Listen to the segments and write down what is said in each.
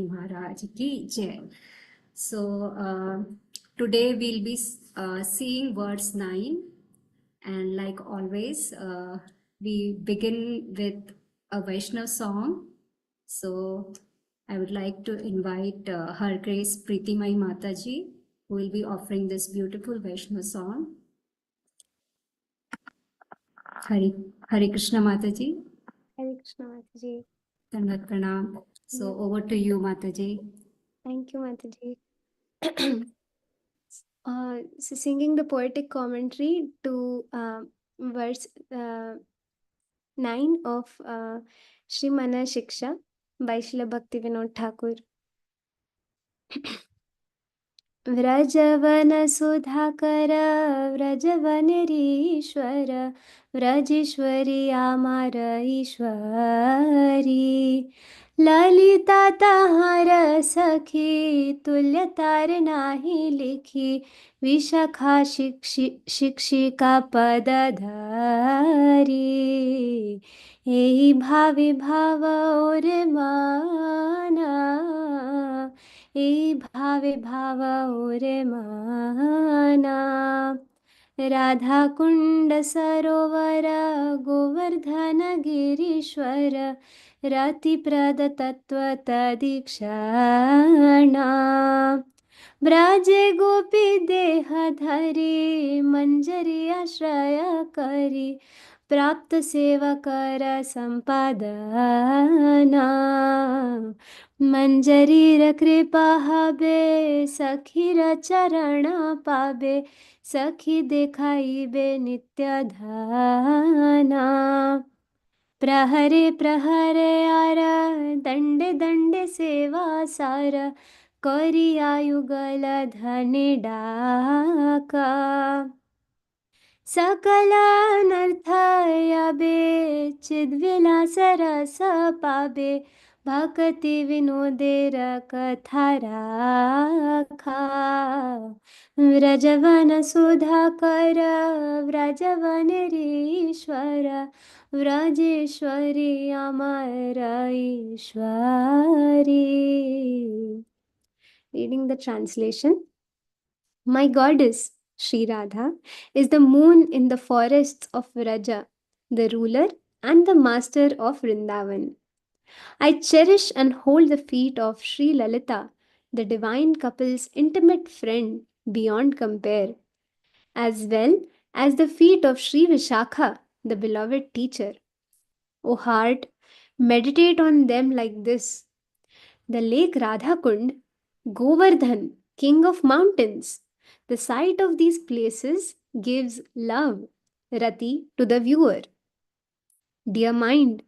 Maharaj Ki Jai. So today we'll be seeing verse 9, and like always, we begin with a Vaishnav song. So I would like to invite Her Grace Preetimai Mataji, who will be offering this beautiful Vaishnav song. Hare Krishna Mataji. Hare Krishna Mataji. Dandat Pranam. So over to you, Mataji. Thank you, Mataji. So singing the poetic commentary to verse 9 of Shri Manah-Siksa by Srila Bhakti Vinod Thakur. व्रजवन Sudhakar व्रजवनरीश्वर व्रजेश्वरी आमार ईश्वरी ललिता तहार सखी तुल्य तार नाही लिखी विशाखा शिक्षिका पदधारी एहि भावे भाव और माना ए भावे भाव और माना राधा कुंड सरोवर गोवर्धन गिरीश्वर रति प्रद तत्व तदीक्षणा ब्राजे गोपी देह धरी मंजरी आश्रय करी प्राप्त सेवा कर संपादना मंजरीर कृपा हबे सखीर चरण पाबे सखी देखाइबे नित्य धाना प्रहरे प्रहरे आर दंडे दंडे सेवा सार करी आयुगल धने डाका सकल अनर्थ याबे चिद्विलास रस पाबे भक्ति विनोदेर कथा राखा व्रजवन सुधाकर व्रजवनरीश्वर व्रजेश्वरी अमर ईश्वरी. Reading the translation. My goddess, Sri Radha, is the moon in the forests of Vraja, the ruler and the master of Vrindavan. I cherish and hold the feet of Sri Lalita, the divine couple's intimate friend beyond compare, as well as the feet of Sri Vishakha, the beloved teacher. O heart, meditate on them like this. The lake Radhakund, Govardhan, king of mountains. The sight of these places gives love, rati, to the viewer. Dear mind,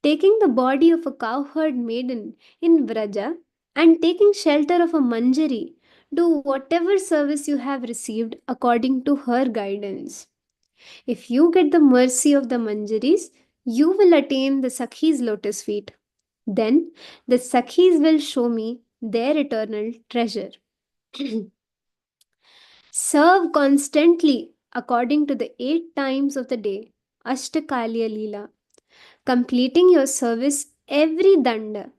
taking the body of a cowherd maiden in Vraja and taking shelter of a manjari, do whatever service you have received according to her guidance. If you get the mercy of the manjaris, you will attain the Sakhi's lotus feet. Then the Sakhis will show me their eternal treasure. Serve constantly according to the 8 times of the day, Ashtakaliya Leela, completing your service every danda,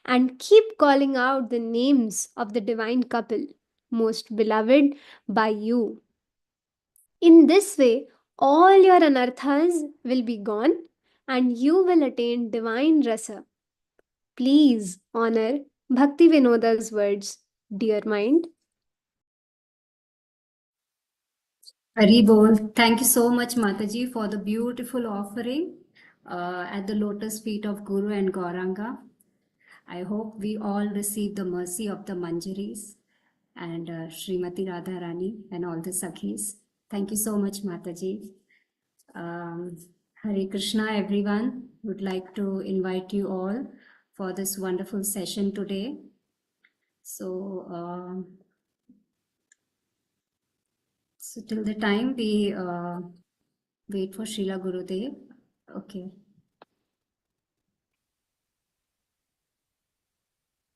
and keep calling out the names of the divine couple, most beloved by you. In this way, all your anarthas will be gone and you will attain divine rasa. Please honor Bhakti Vinoda's words, dear mind. Hari Bol. Thank you so much, Mataji, for the beautiful offering at the lotus feet of Guru and Gauranga. I hope we all receive the mercy of the Manjaris and Srimati Radharani and all the Sakhis. Thank you so much, Mataji. Hare Krishna, everyone. Would like to invite you all for this wonderful session today. So till the time we wait for Srila Gurudev. Okay.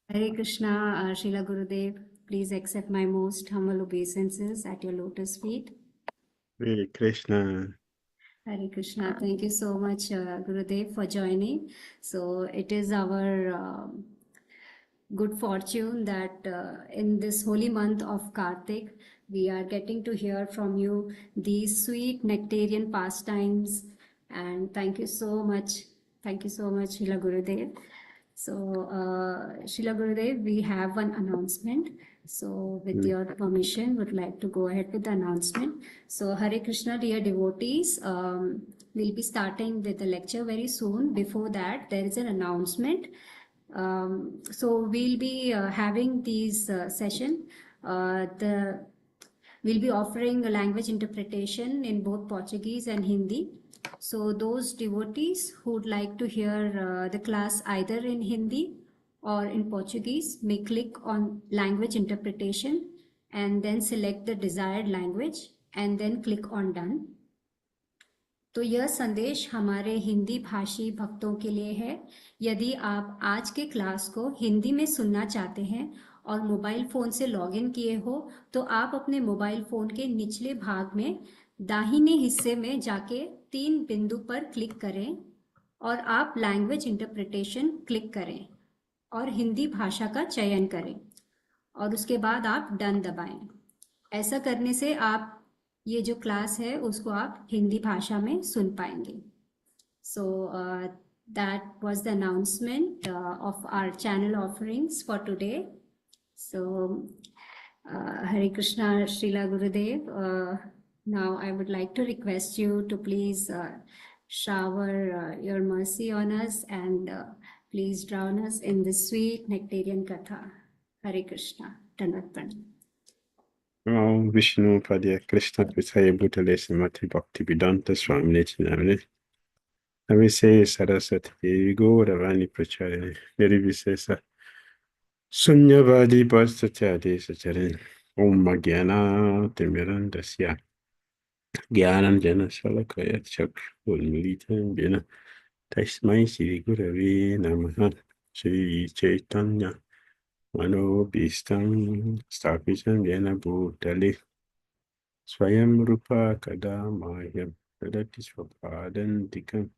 Hare Krishna, Srila Gurudev, please accept my most humble obeisances at your lotus feet. Hare Krishna. Hare Krishna. Thank you so much, Gurudev, for joining. So it is our good fortune that in this holy month of Kartik, we are getting to hear from you these sweet nectarian pastimes. And thank you so much. Thank you so much, Srila Gurudev. So, Srila Gurudev, we have one announcement. So, with your permission, would like to go ahead with the announcement. So, Hare Krishna, dear devotees, we'll be starting with the lecture very soon. Before that, there is an announcement. So we'll be having these session. The We'll be offering a language interpretation in both Portuguese and Hindi. So those devotees who would like to hear the class either in Hindi or in Portuguese may click on language interpretation and then select the desired language and then click on done. तो यह संदेश हमारे हिंदी भाषी भक्तों के लिए है। यदि आप आज के क्लास को हिंदी में सुनना चाहते हैं और मोबाइल फ़ोन से लॉगिन किए हो तो आप अपने मोबाइल फ़ोन के निचले भाग में दाहिने हिस्से में जाके 3 बिंदु पर क्लिक करें और आप लैंग्वेज इंटरप्रिटेशन क्लिक करें और हिंदी भाषा का चयन करें और उसके बाद आप डन दबाएं। ऐसा करने से आप ये जो क्लास है उसको आप हिंदी भाषा में सुन पाएंगे। So that was the announcement of our channel offerings for today. So Hare Krishna Srila Gurudev, now I would like to request you to please shower your mercy on us and please drown us in the sweet nectarian katha. Hare Krishna. Dandavat pranam. Om Vishnu Padya Krishna Pisaya Bhutale Srimati Bhakti Vedanta Swami Nityanamane Navise Saraswati Devi Gauravani Pracharine Nirvisesa Sunyavadi Pasatyade Sacharin Om Magyana Timirandasya Gyanan Jana Salakaya Chak Ulmilitan Jana Tasmai Shri Gurave Namaha Shri Chaitanya Mano Bhistam Stapitam Jena Bhutale Swayam Rupa Kadamayam Tadati Swapadantikam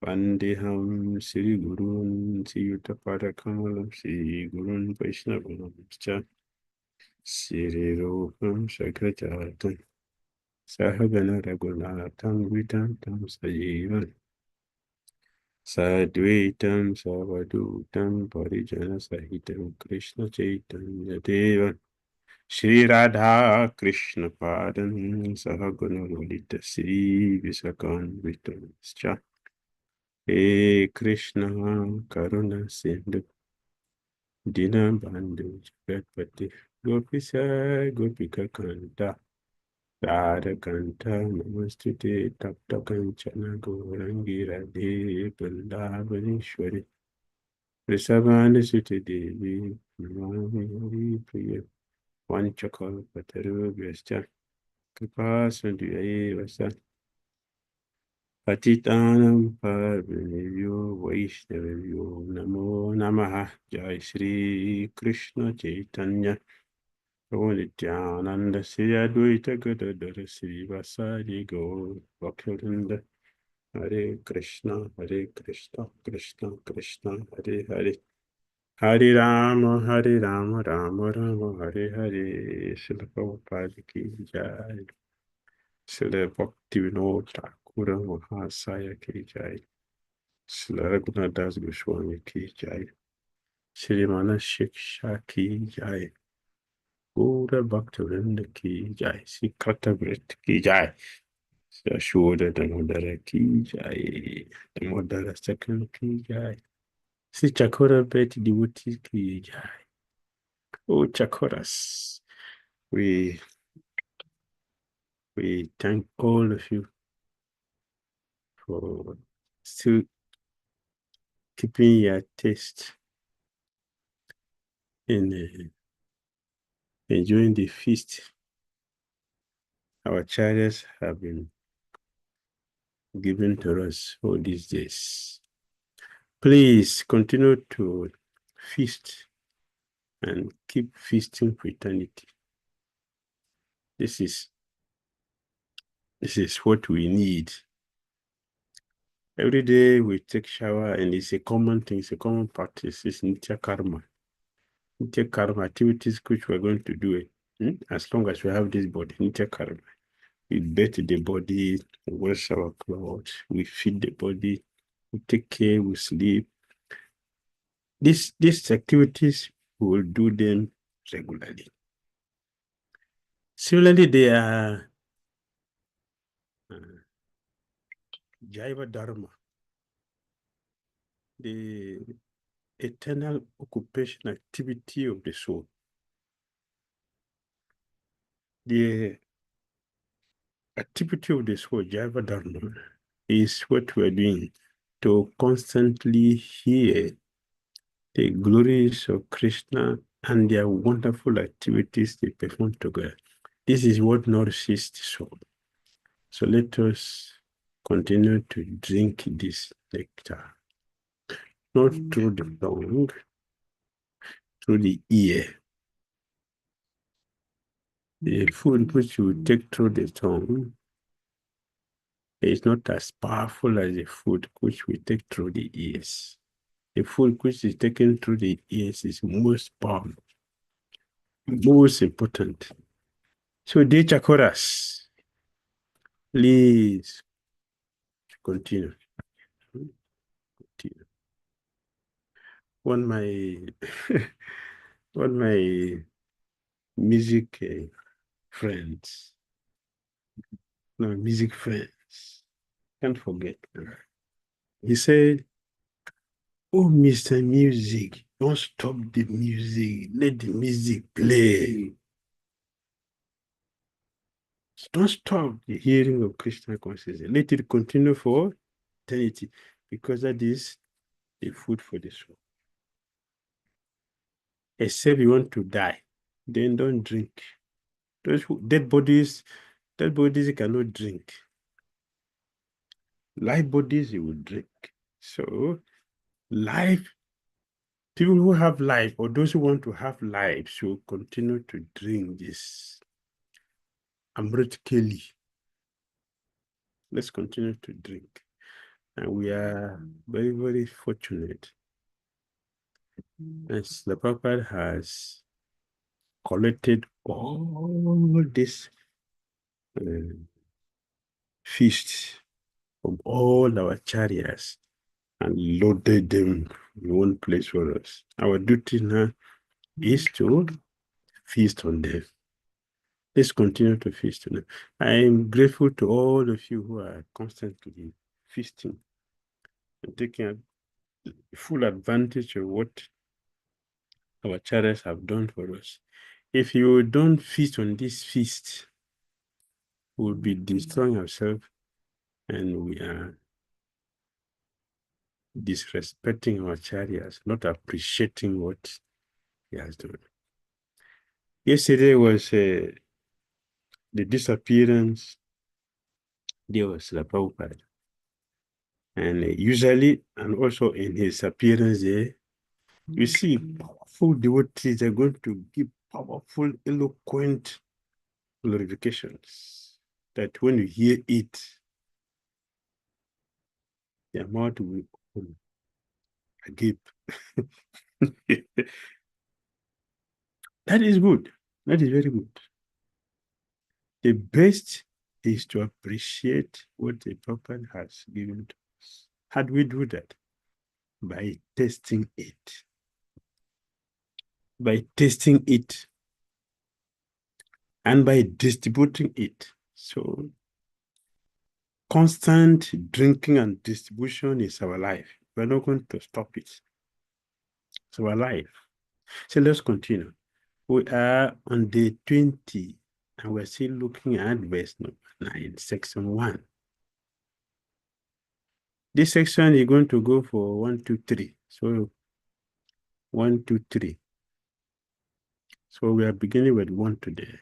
Vandeham Sri Gurun Siyuta Padakamalam Sri Gurun Vaishnavam Sri Rupam Sakrajatam Sahagana Raghunatham Vidantam Sajivan Sadvaitam Savadutam Parijana Sahitam Krishna Chaitanya Devan Shri Radha Krishna Padan Sahaguna Lolita Sri Visakan Vitascha He Krishna Karuna Sindhu Dina Bandhu Jagatpati Gopisa Gopika Kanta Radha Kanta Namastute Tapta Kanchana Gaurangi Radhe Vrindavaneshwari Vrisabhanu Sute Devi Namami Hari Priya Vanchakal Pataru Vyascha Kripa Sandhyaye Vasa Patitanam Parvanevyo Vaishnavyo Namo Namaha Jai Shri Krishna Chaitanya Prabhu Nityananda Sri Advaita Gadadara Sri Vasadi Gaur Bhaktivinoda Hare Krishna Krishna Krishna Hare Hare Hare Rama Rama Rama Hare Hare Srila Prabhupada Ki Jai Srila Bhaktivinoda Thakur Mahasaya Ki Jai Srila Raghunath Das Goswami Ki Jai Sri Manah-Siksa Ki Jai Gaura Bhaktivinoda Ki Jai Sri Kartik Ki Jai Sri Ashoda Damodara Ki Jai Damodara Second Ki Jai Sri Chakora Beti Devotee Ki Jai. Oh, Chakoras, we thank all of you for still keeping your taste in enjoying the feast our chariots have been given to us all these days. Please continue to feast and keep feasting for eternity. This is what we need. Every day we take shower, and it's a common thing, it's a common practice, it's Nitya Karma. Nitya karma activities which we're going to do it. As long as we have this body, Nitya karma. We bathe the body, we wash our clothes, we feed the body, we take care, we sleep. These activities, we will do them regularly. Similarly, they are Jaiva Dharma, the eternal occupation activity of the soul. The activity of the soul, Jaiva Dharma, is what we're doing to constantly hear the glories of Krishna and their wonderful activities they perform together. This is what nourishes the soul. So let us continue to drink this nectar, not through the tongue, through the ear. The food which you take through the tongue is not as powerful as the food which we take through the ears. The food which is taken through the ears is most powerful, most important. So, dear Chakoras, please continue. Continue. One my music friends, no music friends, can't forget. He said, "Oh, Mr. Music, don't stop the music. Let the music play. Don't stop the hearing of Krishna consciousness. Let it continue for eternity, because that is the food for the soul. Except you want to die, then don't drink. Those dead bodies cannot drink. Live bodies, you will drink. So, life, people who have life or those who want to have life should continue to drink this Amrit Keli. Let's continue to drink. And we are very, very fortunate. As the Prabhupada has collected all these feasts from all our chariots and loaded them in one place for us. Our duty now is to feast on them. Let's continue to feast on them. I am grateful to all of you who are constantly feasting and taking full advantage of what our chariots have done for us. If you don't feast on this feast, we'll be destroying ourselves, and we are disrespecting our chariots, not appreciating what he has done. Yesterday was the disappearance day of Srila Prabhupada. And usually, and also in his appearance there, you see powerful devotees are going to give powerful, eloquent glorifications that when you hear it, your mouth will open agape. That is good. That is very good. The best is to appreciate what the Prophet has given to us. How do we do that? By tasting it. By tasting it and by distributing it. So, constant drinking and distribution is our life. We're not going to stop it. It's our life. So, let's continue. We are on day 20, and we're still looking at verse number 9, section 1. This section is going to go for 1, 2, 3. So 1, 2, 3. So we are beginning with 1 today.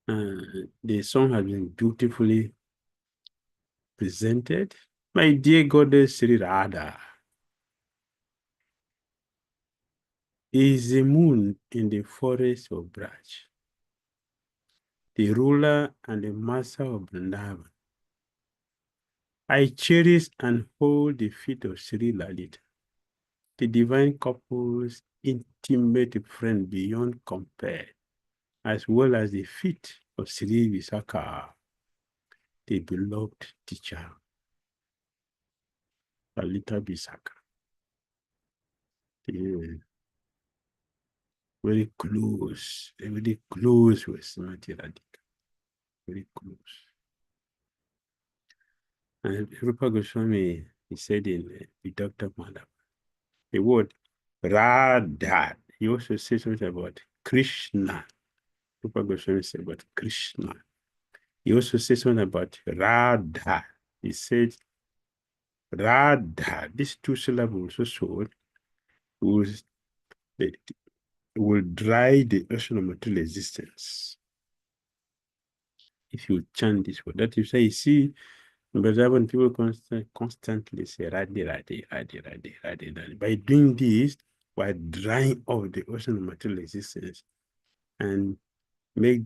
The song has been beautifully presented. My dear goddess Sri Radha is the moon in the forest of Braj, the ruler and the master of Vrindavan. I cherish and hold the feet of Sri Lalita. the divine couple's intimate friend beyond compare, as well as the feet of Sri Visakha, the beloved teacher, Lalita Visakha. Very close with Srimati Radhika. Very close. And Rupa Goswami, he said in the Dr. Madhav, the word Radha, he also says something about Krishna. Rupa Goswami said about Krishna. He also says something about Radha. He said Radha, these two syllables also will dry the ocean of material existence. If you chant this word, that you say, you see, but when people constantly say Radhe, Radhe, Radhe, Radhe, Radhe, Radhe, by doing this, we're drying off the ocean of material existence and make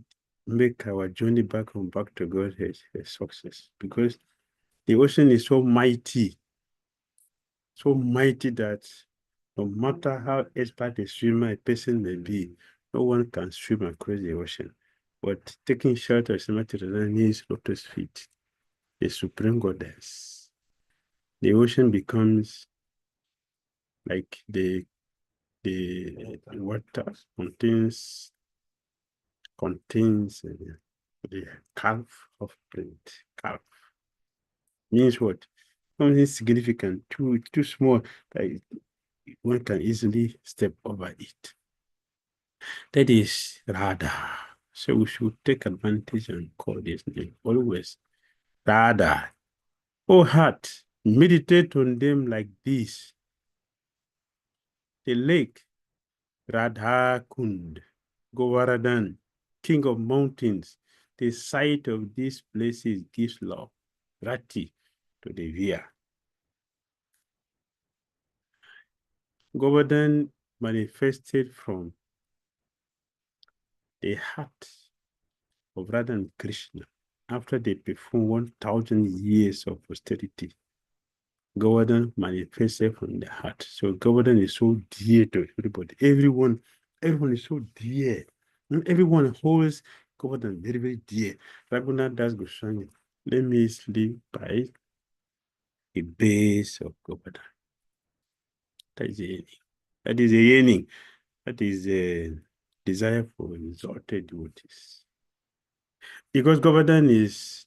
our journey back to God a success. Because the ocean is so mighty that no matter how expert a swimmer a person may be, no one can swim across the ocean. But taking shelter of Srimati Radharani's lotus feet, the supreme goddess, the ocean becomes like the water contains the calf of print. Calf means what? Something significant, too small that one can easily step over it. That is Radha. So we should take advantage and call this name always. Radha. Oh heart, meditate on them like this. The lake, Radha Kund, Govardhan, king of mountains. The sight of these places gives love, Rati, to the Via. Govardhan manifested from the heart of Radha and Krishna after they performed 1,000 years of austerity. Govardhan manifested from the heart. So Govardhan is so dear to everybody. Everyone is so dear. Everyone holds Govardhan very, very dear. Raghunath Das Goswami, let me sleep by the base of Govardhan. That is a yearning. That is a yearning. That is a desire for exalted devotees. Because Govardhan it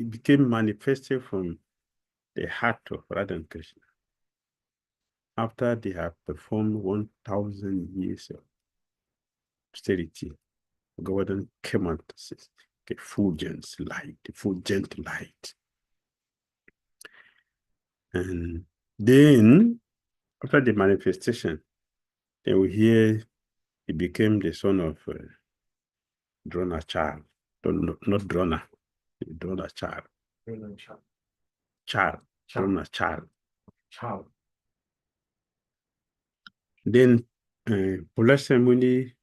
became manifested from the heart of Radha and Krishna after they have performed 1,000 years of austerity. Govardhan came out as a fulgent light. And then, after the manifestation, then we hear he became the son of Drona child. Not Drona, Drona child. Drona child. Then Pulasa Muni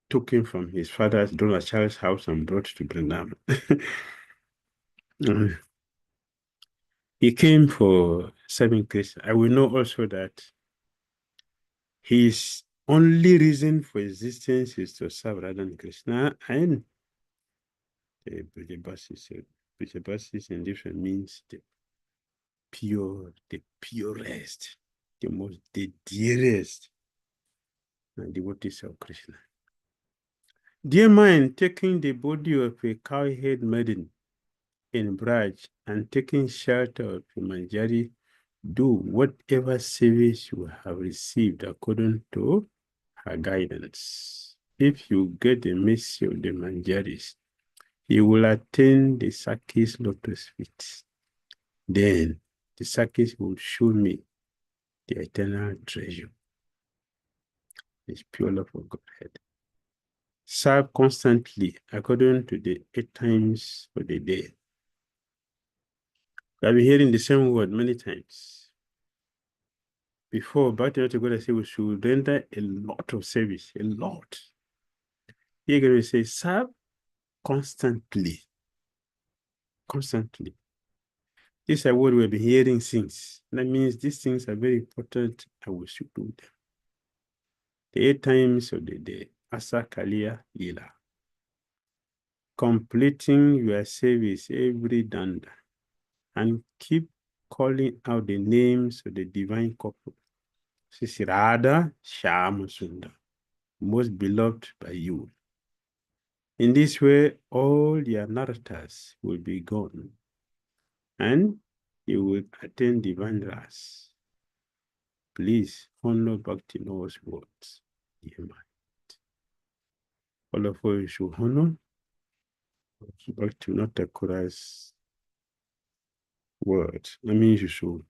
took him from his father's Drona child's house and brought to Vrindavan. He came for serving Krishna. I will know also that his only reason for existence is to serve Radha and Krishna, and the Brijabasis in different means the purest, the dearest devotees of Krishna. Dear mind, taking the body of a cowherd maiden in Braj and taking shelter of a Manjari, do whatever service you have received according to her guidance. If you get the mercy of the Manjaris, you will attain the Sakis lotus feet. Then the Sakis will show me the eternal treasure, this pure love of Godhead. Serve constantly according to the 8 times of the day. I've been hearing the same word many times. Before, Bhakti God said we should render a lot of service, a lot. Here going to say, serve constantly. Constantly. These are what we've been hearing since. That means these things are very important and we should do them. The 8 times of the day, Asa Kalia Lila. Completing your service every danda and keep calling out the names of the divine couple. Sisirada Shamusunda, most beloved by you. In this way, all your narrators will be gone, and you will attain divine rest. Please honor Bhakti knows words. All of you should honor Bhakti not Thakura's words. That means you should,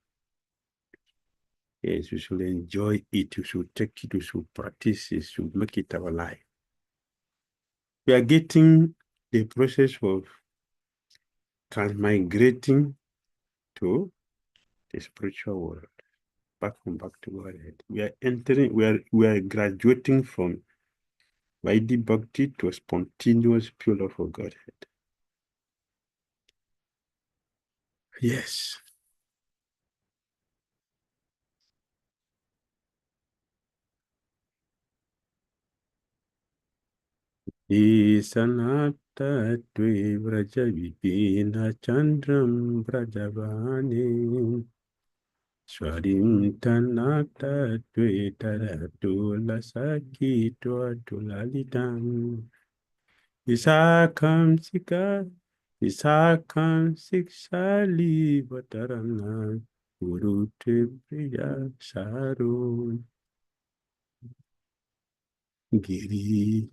yes, you should enjoy it, you should take it, you should practice it, you should make it our life. We are getting the process of transmigrating to the spiritual world, back to Godhead. We are entering, we are graduating from Vaidhi Bhakti to a spontaneous pure love for Godhead. Yes. Isanata Tve Vraja Vipina Chandram Vrajavani Swarim Tanata Tve Taratula Sakitwa Tulalitam Isakam Siksali Vatarana Guru Te Priya Sarun Giri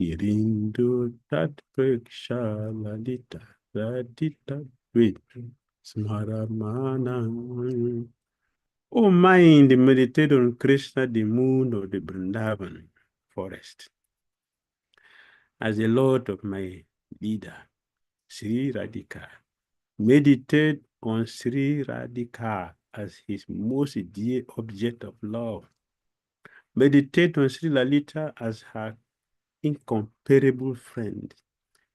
Girindo Tat Preksha Lalita Radita Vit Smaramana. Oh, mind, meditate on Krishna, the moon of the Vrindavan forest, as the Lord of my leader, Sri Radhika. Meditate on Sri Radhika as his most dear object of love. Meditate on Sri Lalita as her incomparable friend.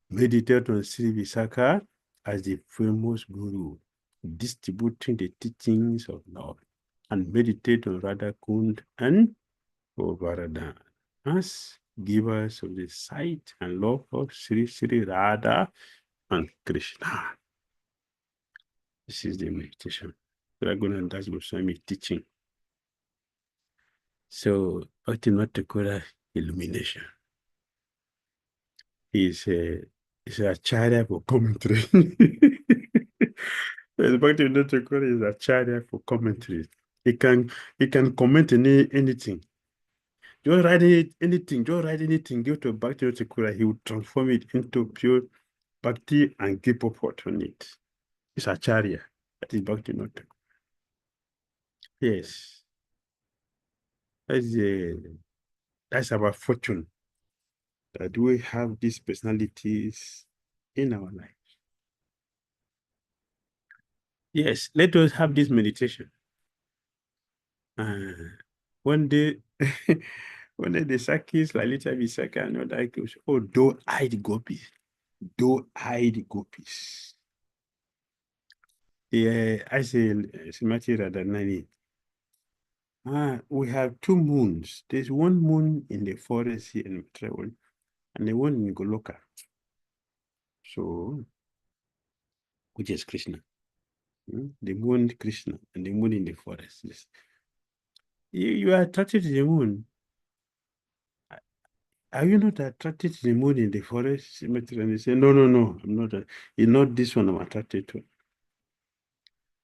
Meditate on Sri Visakha as the famous guru, distributing the teachings of love. And meditate on Radha Kund and Govardhan as givers of the sight and love of Sri Radha and Krishna. This is the meditation. Raghunath Das Goswami teaching. So, Bhaktivinoda Thakur illumination is a acharya for commentary. Bhaktivinoda Thakur is a acharya for commentary. He can comment anything. Don't write anything. Don't write anything. Go to Bhaktivinoda Thakur. He will transform it into pure Bhakti and give purport on it. It's acharya. That is Bhaktivinoda Thakur. Yes. That's our fortune, that we have these personalities in our life. Yes, let us have this meditation. One day, one day the Sakis, Lalita Visakha, and other goes, oh, doe-eyed gopis. Doe-eyed gopis. I say, Srimati Radharani, we have 2 moons. There's one moon in the forest here in travel, and the one in Goloka. So, which is Krishna. The moon Krishna and the moon in the forest. Yes. You are attracted to the moon. Are you not attracted to the moon in the forest? And they say, no, I'm not. It's not this one I'm attracted to.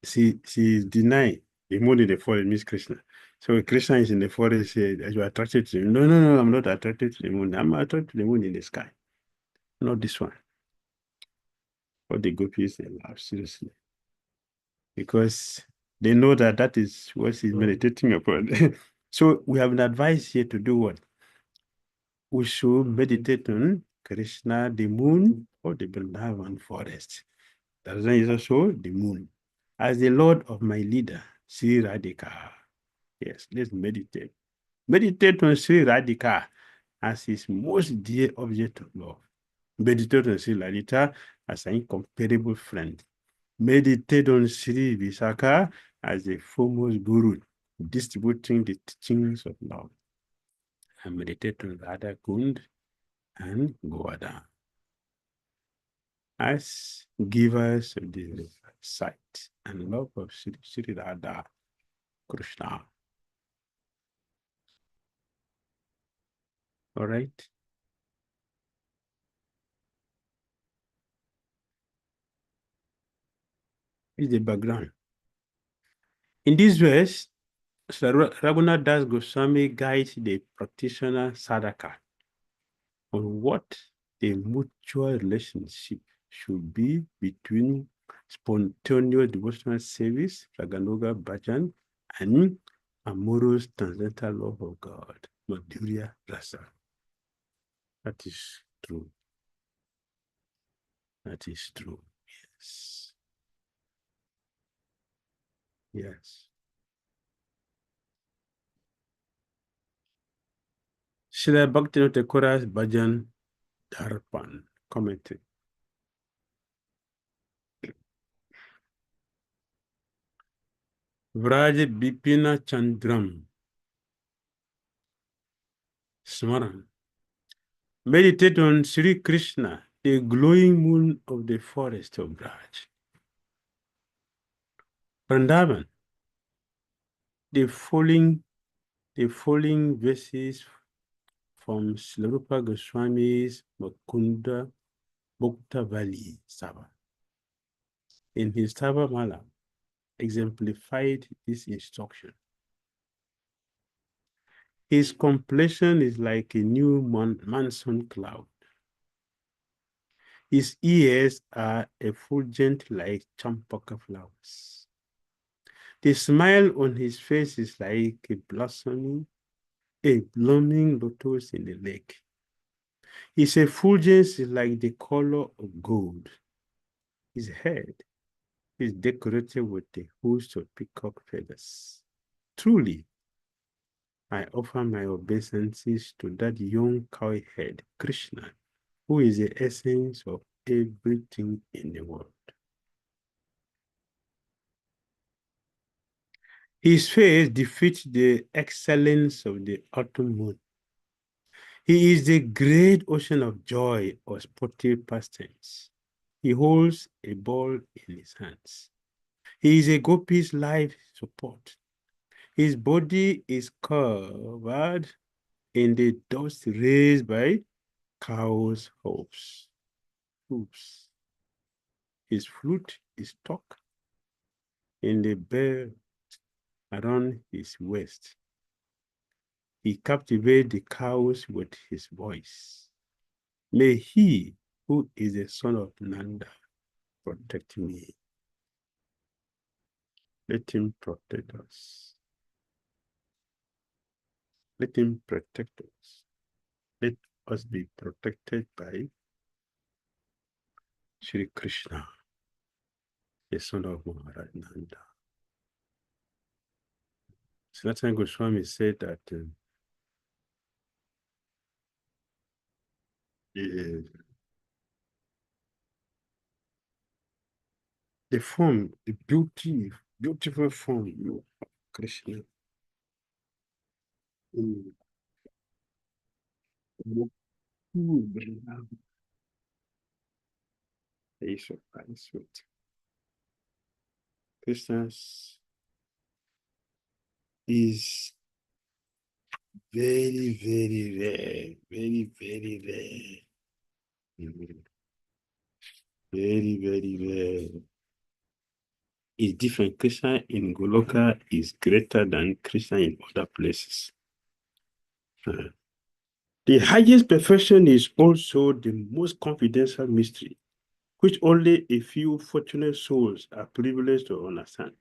She is denying the moon in the forest means Krishna. So Krishna is in the forest, you are attracted to him. No, I'm not attracted to the moon. I'm attracted to the moon in the sky. Not this one. But the gopis, they laugh seriously. Because they know that is what he's meditating upon. So we have an advice here to do what? We should meditate on Krishna, the moon, or the Vrindavan forest. That is also the moon. As the Lord of my leader, Sri Radhika. Yes, let's meditate. Meditate on Sri Radhika as his most dear object of love. Meditate on Sri Lalita as an incomparable friend. Meditate on Sri Visakha as the foremost guru, distributing the teachings of love. And meditate on Radha Kund and Govardhan as givers of the sight and love of Sri Radha Krishna. All right. Is the background. In this verse, Raghunath Das Goswami guides the practitioner sadhaka on what the mutual relationship should be between spontaneous devotional service, Raganuga Bhajan, and amorous transcendental love of God, Madhurya Rasa. That is true. That is true. Yes. Yes. Srila Bhaktivinoda Thakur's Bhajan Darpan commented. Vraj Bipina Chandram Smaran. Meditate on Sri Krishna, the glowing moon of the forest of Braj. Vrindavan. The following verses from Srila Rupa Goswami's Mukunda Bhakta Valley Sava. In his Tava Mala, exemplified this instruction. His complexion is like a new monsoon cloud. His ears are effulgent like champaka flowers. The smile on his face is like a blooming lotus in the lake. His effulgence is like the color of gold. His head is decorated with a host of peacock feathers. Truly, I offer my obeisances to that young cowhead, Krishna, who is the essence of everything in the world. His face defeats the excellence of the autumn moon. He is the great ocean of joy or sportive pastimes. He holds a ball in his hands. He is a gopi's life support. His body is covered in the dust raised by cows' hooves. His flute is stuck in the belt around his waist. He captivates the cows with his voice. May he, who is the son of Nanda, protect me. Let him protect us. Let him protect us. Let us be protected by Sri Krishna, the son of Maharaj Nanda. Sanatana Goswami said that the form, the beautiful form of Krishna is surprised with. Krishna is very, very rare. Very, very rare. Very, very rare. Is different. Krishna in Goloka is greater than Krishna in other places. The highest perfection is also the most confidential mystery, which only a few fortunate souls are privileged to understand.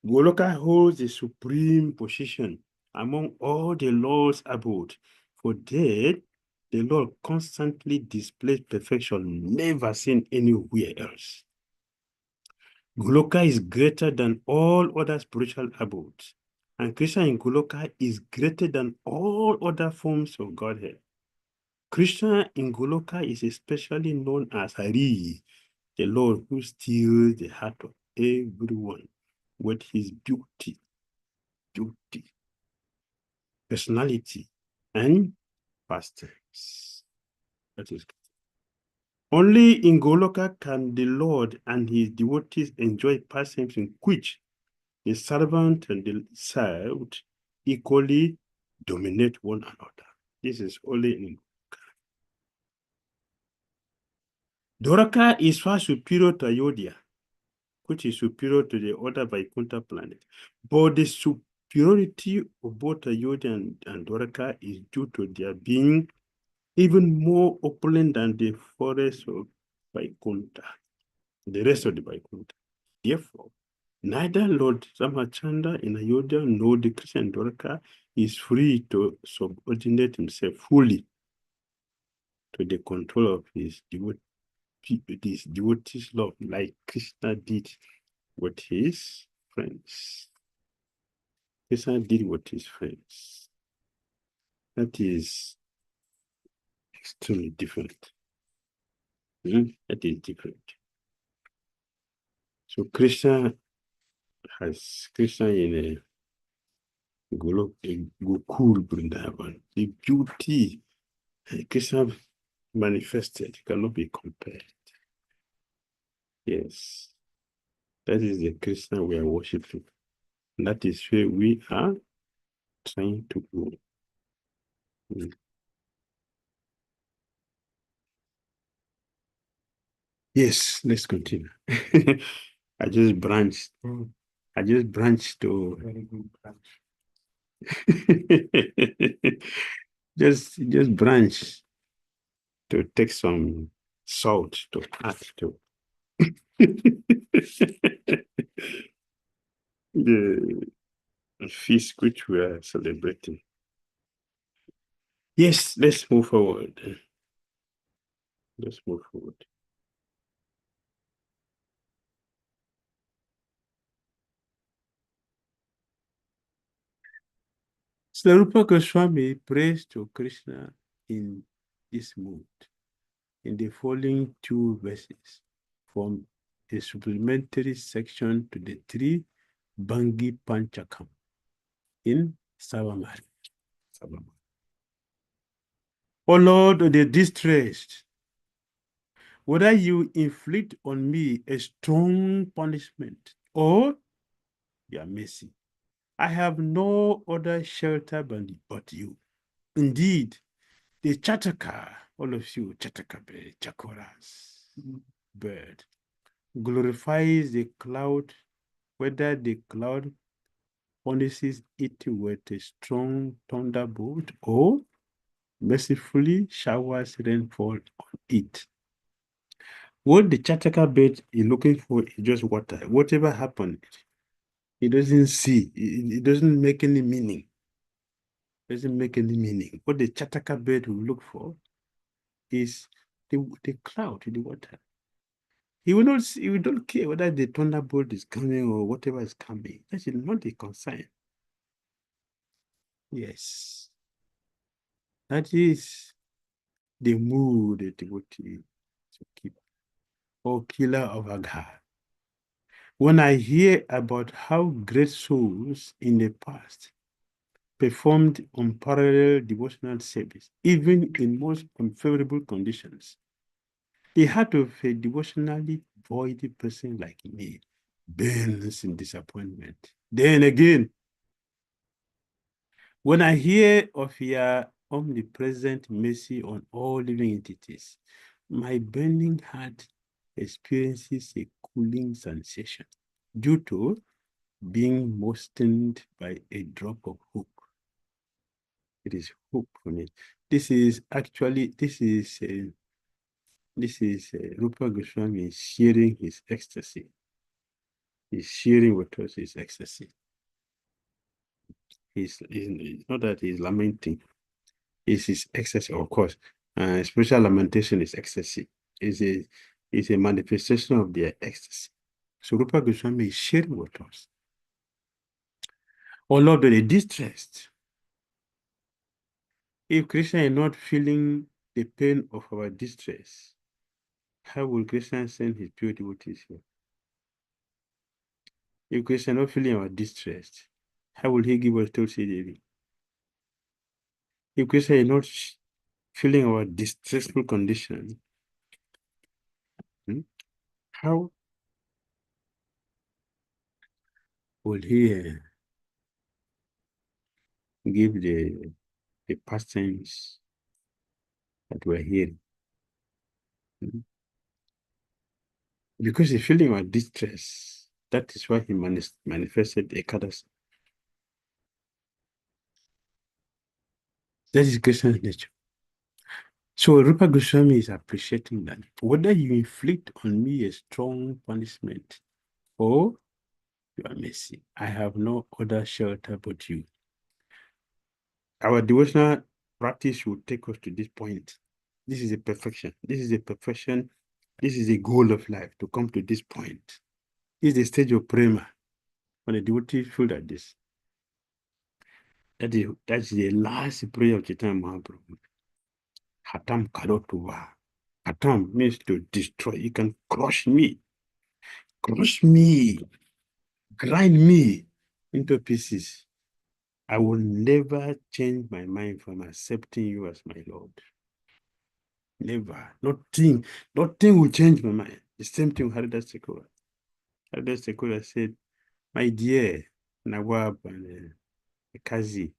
Goloka holds the supreme position among all the lords abode, for there the Lord constantly displays perfection never seen anywhere else. Goloka is greater than all other spiritual abodes, and Krishna in Goloka is greater than all other forms of Godhead. Krishna in Goloka is especially known as Hari, The Lord who steals the heart of everyone with his beauty, personality, and pastimes. That is only in Goloka can the Lord and his devotees enjoy pastimes in which the servant and the served equally dominate one another. This is only in Dwaraka is far superior to Ayodhya, which is superior to the other Vaikuntha planet. But the superiority of both Ayodhya and Dwaraka is due to their being even more opulent than the forest of Vaikuntha, the rest of the Vaikuntha. Therefore, neither Lord Ramachandra in Ayodhya nor the Christian Dwaraka is free to subordinate himself fully to the control of his devotees' love, like Krishna did with his friends. Krishna did with his friends. That is extremely different. That is different. So Krishna in a Gokul Vrindavan. The beauty Krishna manifested cannot be compared. Yes. That is the Krishna we are worshiping. That is where we are trying to go. Yes, let's continue. I just branched. I just branched to very good branch. just branch to take some salt to add to the feast which we are celebrating. Yes, let's move forward. Let's move forward. Swarupa Goswami prays to Krishna in this mood in the following two verses from a supplementary section to the three Bangi Panchakam in Savamari. O Lord of the distressed, whether you inflict on me a strong punishment or your mercy, I have no other shelter but you. Indeed, the Chataka, all of you, Chataka bird, Chakoras, bird, glorifies the cloud, whether the cloud punishes it with a strong thunderbolt or mercifully showers rainfall on it. What the Chataka bird is looking for is just water. Whatever happened, it doesn't see, it doesn't make any meaning. It doesn't make any meaning. What the Chataka bird will look for is the cloud, the water. He will not care whether the thunderbolt is coming or whatever is coming. That is not the concern. Yes. That is the mood the devotee to keep. Oh, killer of Agha. When I hear about how great souls in the past performed unparalleled devotional service, even in most unfavorable conditions, the heart of a devotionally void person like me burns in disappointment. Then again, when I hear of your omnipresent mercy on all living entities, my burning heart experiences a cooling sensation due to being moistened by a drop of hope. It is hope for me. This is Rupa Goswami sharing his ecstasy. He's sharing with us his ecstasy. He's not that he's lamenting. It's his ecstasy, of course. Spiritual lamentation is ecstasy. It's a manifestation of their ecstasy. So Rupa Goswami is sharing with us. Oh Lord, the distressed. If Krishna is not feeling the pain of our distress, how will Krishna send his pure devotees here? If Krishna not feeling our distress, how will he give us Tulsi Devi? If Krishna is not feeling our distressful condition, how will he give the pastimes that we're hearing? Because he's feeling our distress. That is why he manifested Ekadasi. That is Krishna's nature. So Rupa Goswami is appreciating that. Whether you inflict on me a strong punishment or your mercy, I have no other shelter but you. Our devotional practice will take us to this point. This is a perfection. This is a perfection. This is a goal of life, to come to this point. This is the stage of prema. When a devotee feels like this, that's the last prayer of Chaitanya Mahaprabhu. Hatam karotuva. Hatam means to destroy. You can crush me, grind me into pieces. I will never change my mind from accepting you as my Lord. Never. Nothing will change my mind. The same thing with Haridas Thakur. Haridas Thakur said, my dear Nawab and Kazi,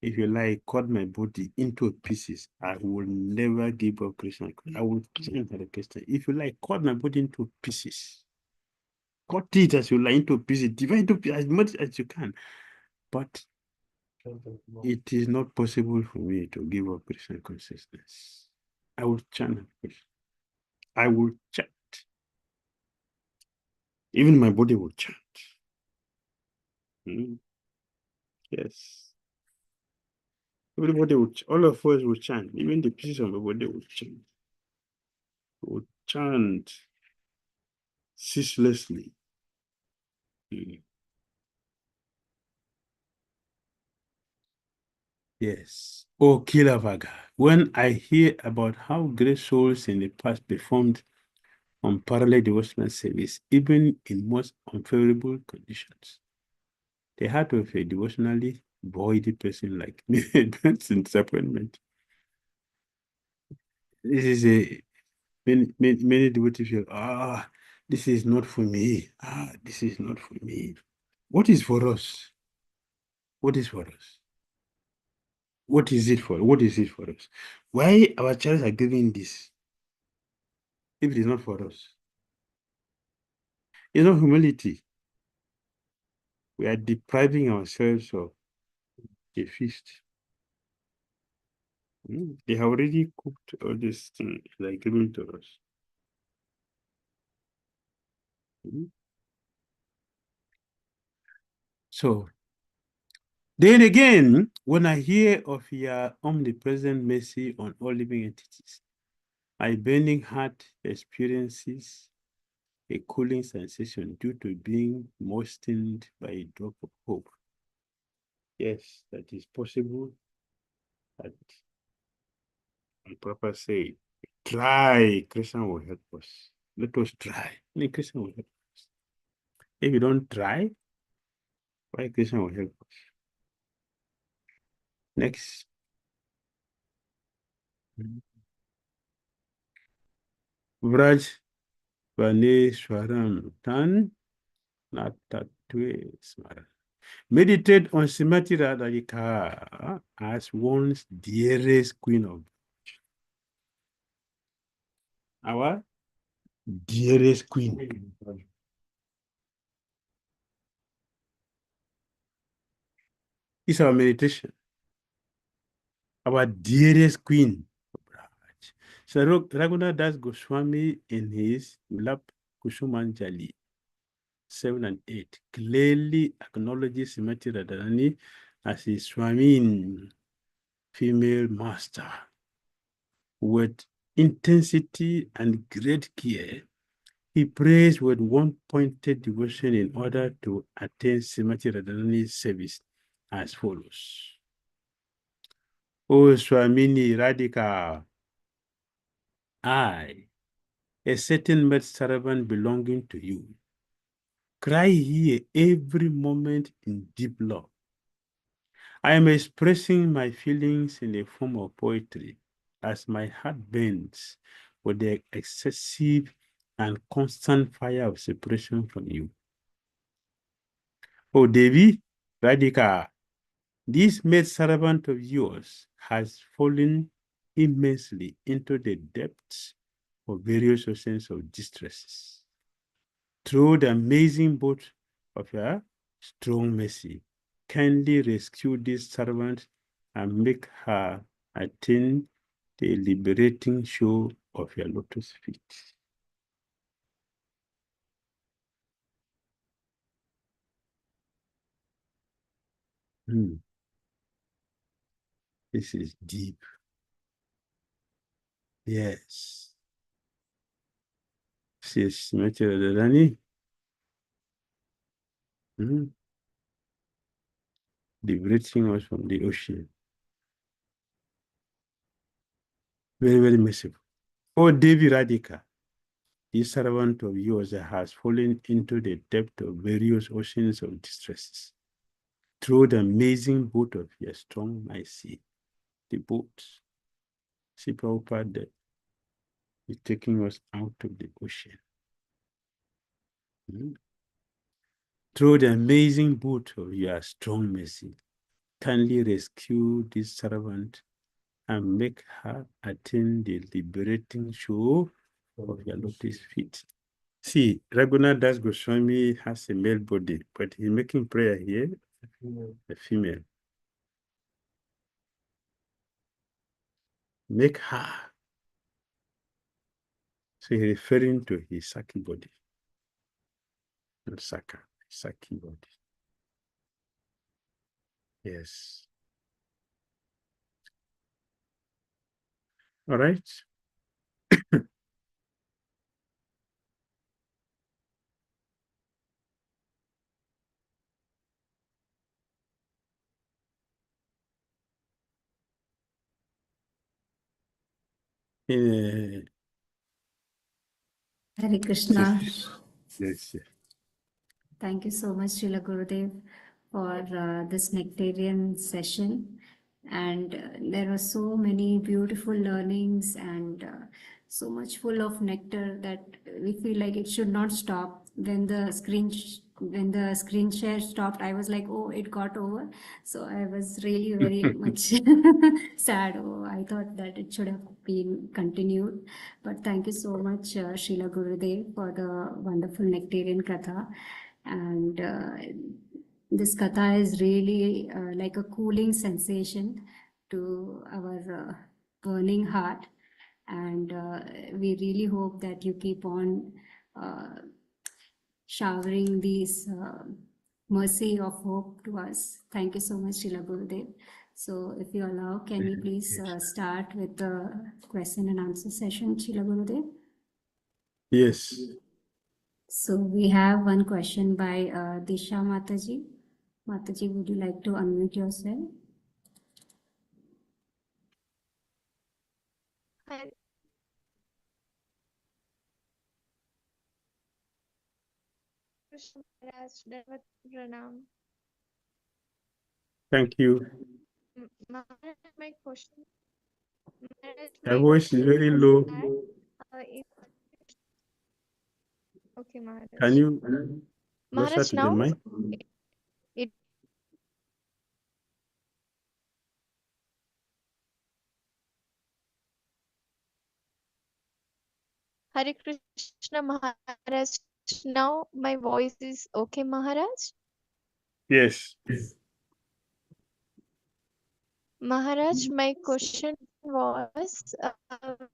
if you like, cut my body into pieces. I will never give up Krishna. I will change Hare Krishna. If you like, cut my body into pieces. Cut it as you like into pieces. Divide into pieces as much as you can. But it is not possible for me to give up Krishna consciousness. I will chant Krishna. I will chant. Even my body will chant. Yes. Everybody will, all of us will chant. Even the pieces of my body will chant. Will chant ceaselessly. Yes. Oh, Kilavaga. When I hear about how great souls in the past performed unparalleled devotional service, even in most unfavorable conditions, the heart of a devotionally void person like me burns in disappointment. This is a many devotees feel, this is not for me. This is not for me. What is for us? What is for us? What is it for? What is it for us? Why our children are giving this if it is not for us? It's not humility. We are depriving ourselves of a feast. They have already cooked all this thing they are giving to us. So, then again, when I hear of your omnipresent mercy on all living entities, my burning heart experiences a cooling sensation due to being moistened by a drop of hope. Yes, that is possible. That Prabhupada said, try, Krishna will help us. Let us try. And Krishna will help us. If you don't try, why Krishna will help us? Next. Vraj Vaneshwaram Tan Natatwe Smara. Meditate on Srimati Radharika as one's dearest queen of our dearest queen. It's our meditation. Our dearest queen. So Raghunath Das Goswami in his Milap Kushumanjali 7 and 8 clearly acknowledges Srimati Radharani as his Swami, female master. With intensity and great care, he prays with one-pointed devotion in order to attain Srimati Radharani's service as follows. O Swamini Radhika, I, a certain maid servant belonging to you, cry here every moment in deep love. I am expressing my feelings in a form of poetry as my heart burns with the excessive and constant fire of separation from you. Oh, Devi, Radhika, this maid servant of yours has fallen immensely into the depths of various oceans of distresses. Through the amazing boat of your strong mercy, kindly rescue this servant and make her attain the liberating show of your lotus feet. This is deep. Yes. This is Rani. Liberating us from the ocean. Very, very merciful. Oh, Devi Radhika, this servant of yours has fallen into the depth of various oceans of distresses. Through the amazing boat of your strong mercy, the boat, see Prabhupada is taking us out of the ocean. Through the amazing boat of your strong mercy, kindly rescue this servant and make her attain the liberating show of your lotus feet. See, Raghunath Das Goswami has a male body, but he's making prayer here, a female. Make her. So he's referring to his Saki body, not Saka, Saki body. Yes. All right. Hare Krishna. Yes. Thank you so much, Srila Gurudev, for this nectarian session. And there are so many beautiful learnings and so much full of nectar that we feel like it should not stop. When the screen share stopped, I was like, oh, it got over. So I was really very much sad. Oh, I thought that it should have been continued. But thank you so much, Srila Gurudev, for the wonderful nectarian katha. And this katha is really like a cooling sensation to our burning heart. And we really hope that you keep on showering these mercy of hope to us. Thank you so much, Srila Gurudev. So if you allow, can we please start with the question and answer session, Srila Gurudev? Yes. So we have one question by Disha Mataji. Mataji, would you like to unmute yourself? Hare Krishna Maharaj, Davat Pranam. Thank you. Maharaj, my question. Maharaj, Your my voice is question very is low. that, okay, Maharaj. Can you closer Maharaj, to the now mic? it Hare Krishna Maharaj. Now my voice is okay, Maharaj. Yes. Maharaj, my question was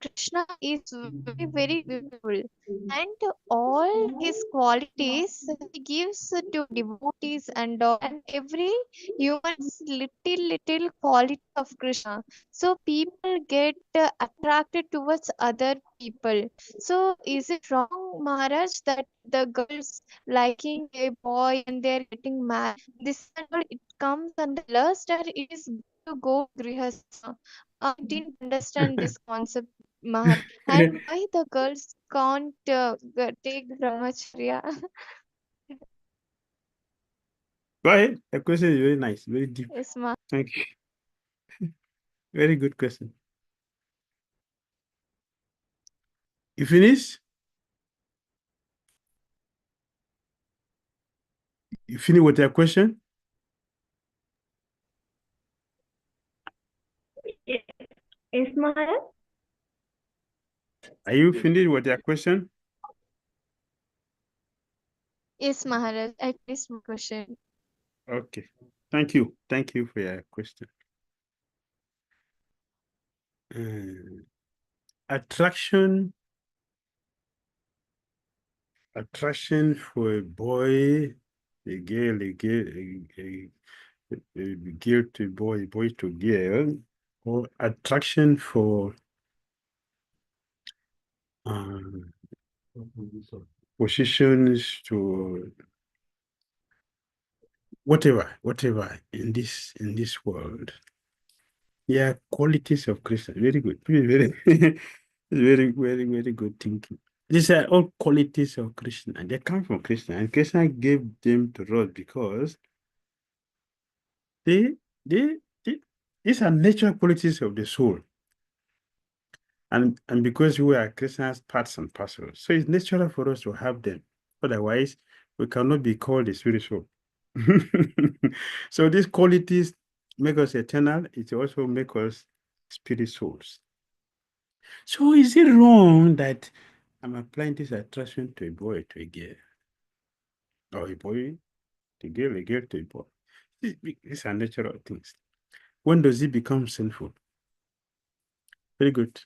Krishna is very, very beautiful, and all his qualities he gives to devotees and every human's little quality of Krishna. So people get attracted towards other people. So is it wrong, Maharaj, that the girls liking a boy and they're getting mad? This and all, it comes under lust, or it is to go grihastha. I didn't understand this concept, Maharaj. And why the girls can't take brahmacharya? Go ahead. The question is very nice, very deep. Yes, Thank you. Very good question. You finish? You finish with your question? Yes, Maharaj. Are you finished with your question? Yes, Maharaj. At least my question. Okay. Thank you. Thank you for your question. Attraction for a boy, a girl, a girl to boy, boy to girl, or attraction for positions to whatever in this world. Yeah, qualities of Christian. Very good. Very, very good thinking. These are all qualities of Krishna, and they come from Krishna, and Krishna gave them to us because they, they, they these are natural qualities of the soul. And because we are Krishna's parts and parcels, so it's natural for us to have them. Otherwise, we cannot be called a spirit soul. So these qualities make us eternal. It also make us spirit souls. So is it wrong that I'm applying this attraction to a boy, to a girl, or a boy to a girl to a boy? These are natural things. When does it become sinful? Very good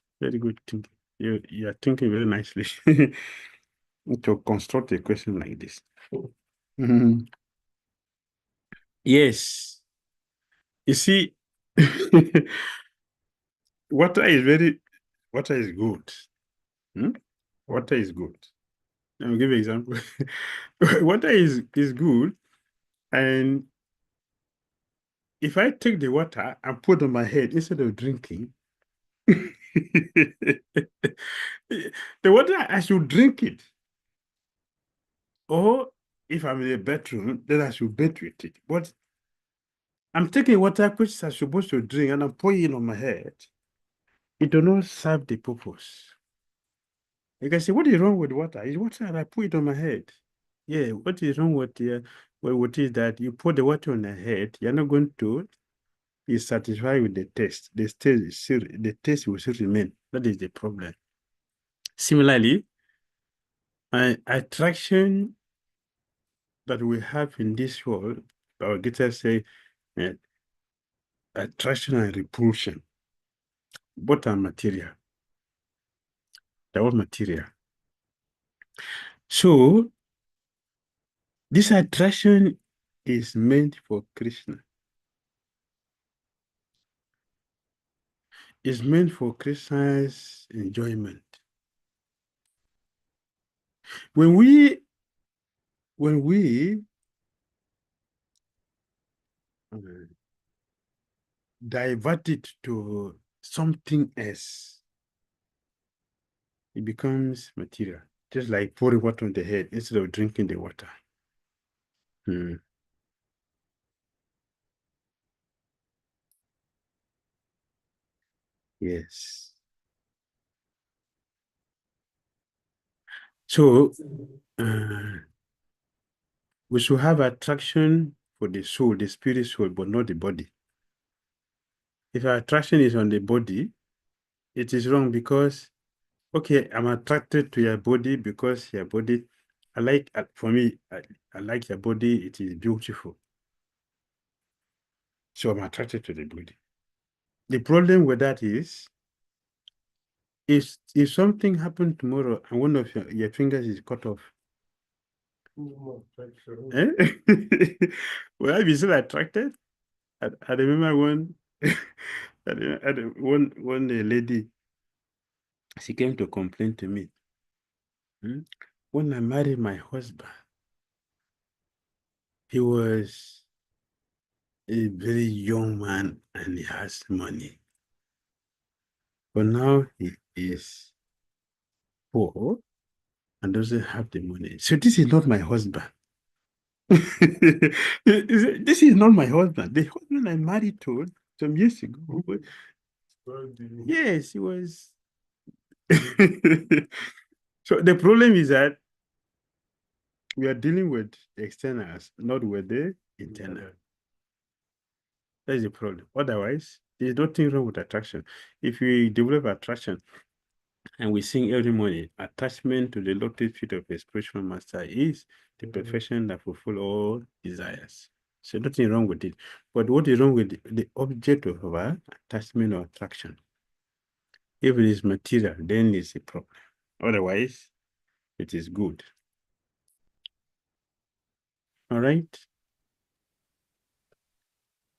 thinking. You are thinking very nicely to construct a question like this. Mhm. Yes. You see, water is good. Hmm? Water is good. I'll give you an example. Water is good, and if I take the water and put on my head instead of drinking, the water, I should drink it. Or if I'm in a bedroom, then I should bathe with it. But I'm taking water which I'm supposed to drink and I'm pouring it on my head. It does not serve the purpose. You can say, what is wrong with water? It's water and I put it on my head. Yeah, what is wrong with what is that you put the water on your head, you're not going to be satisfied with the taste. The taste will still remain. That is the problem. Similarly, attraction that we have in this world, our Gita say, uh, attraction and repulsion, both are material. They're all material. So this attraction is meant for Krishna. It's meant for Krishna's enjoyment. When we uh, divert it to something else, it becomes material. Just like pouring water on the head instead of drinking the water. Hmm. Yes. So we should have attraction for the soul, the spirit soul, but not the body. If our attraction is on the body, it is wrong because, okay, I'm attracted to your body because your body, for me, I like your body, it is beautiful. So I'm attracted to the body. The problem with that is, if something happened tomorrow and one of your fingers is cut off, eh? Will I be still attracted? I remember one lady, she came to complain to me. When I married my husband, he was a very young man and he has money. But now he is poor and doesn't have the money. So this is not my husband. This is not my husband. The husband I married to some years ago. Yes, he was. So the problem is that we are dealing with the externals, not with the internal. That is the problem. Otherwise, there's nothing wrong with attraction. If we develop attraction and we sing every morning, attachment to the lotus feet of a spiritual master is the perfection that fulfills all desires. So nothing wrong with it. But what is wrong with the object of our attachment or attraction? If it is material, then it's a problem. Otherwise, it is good. All right.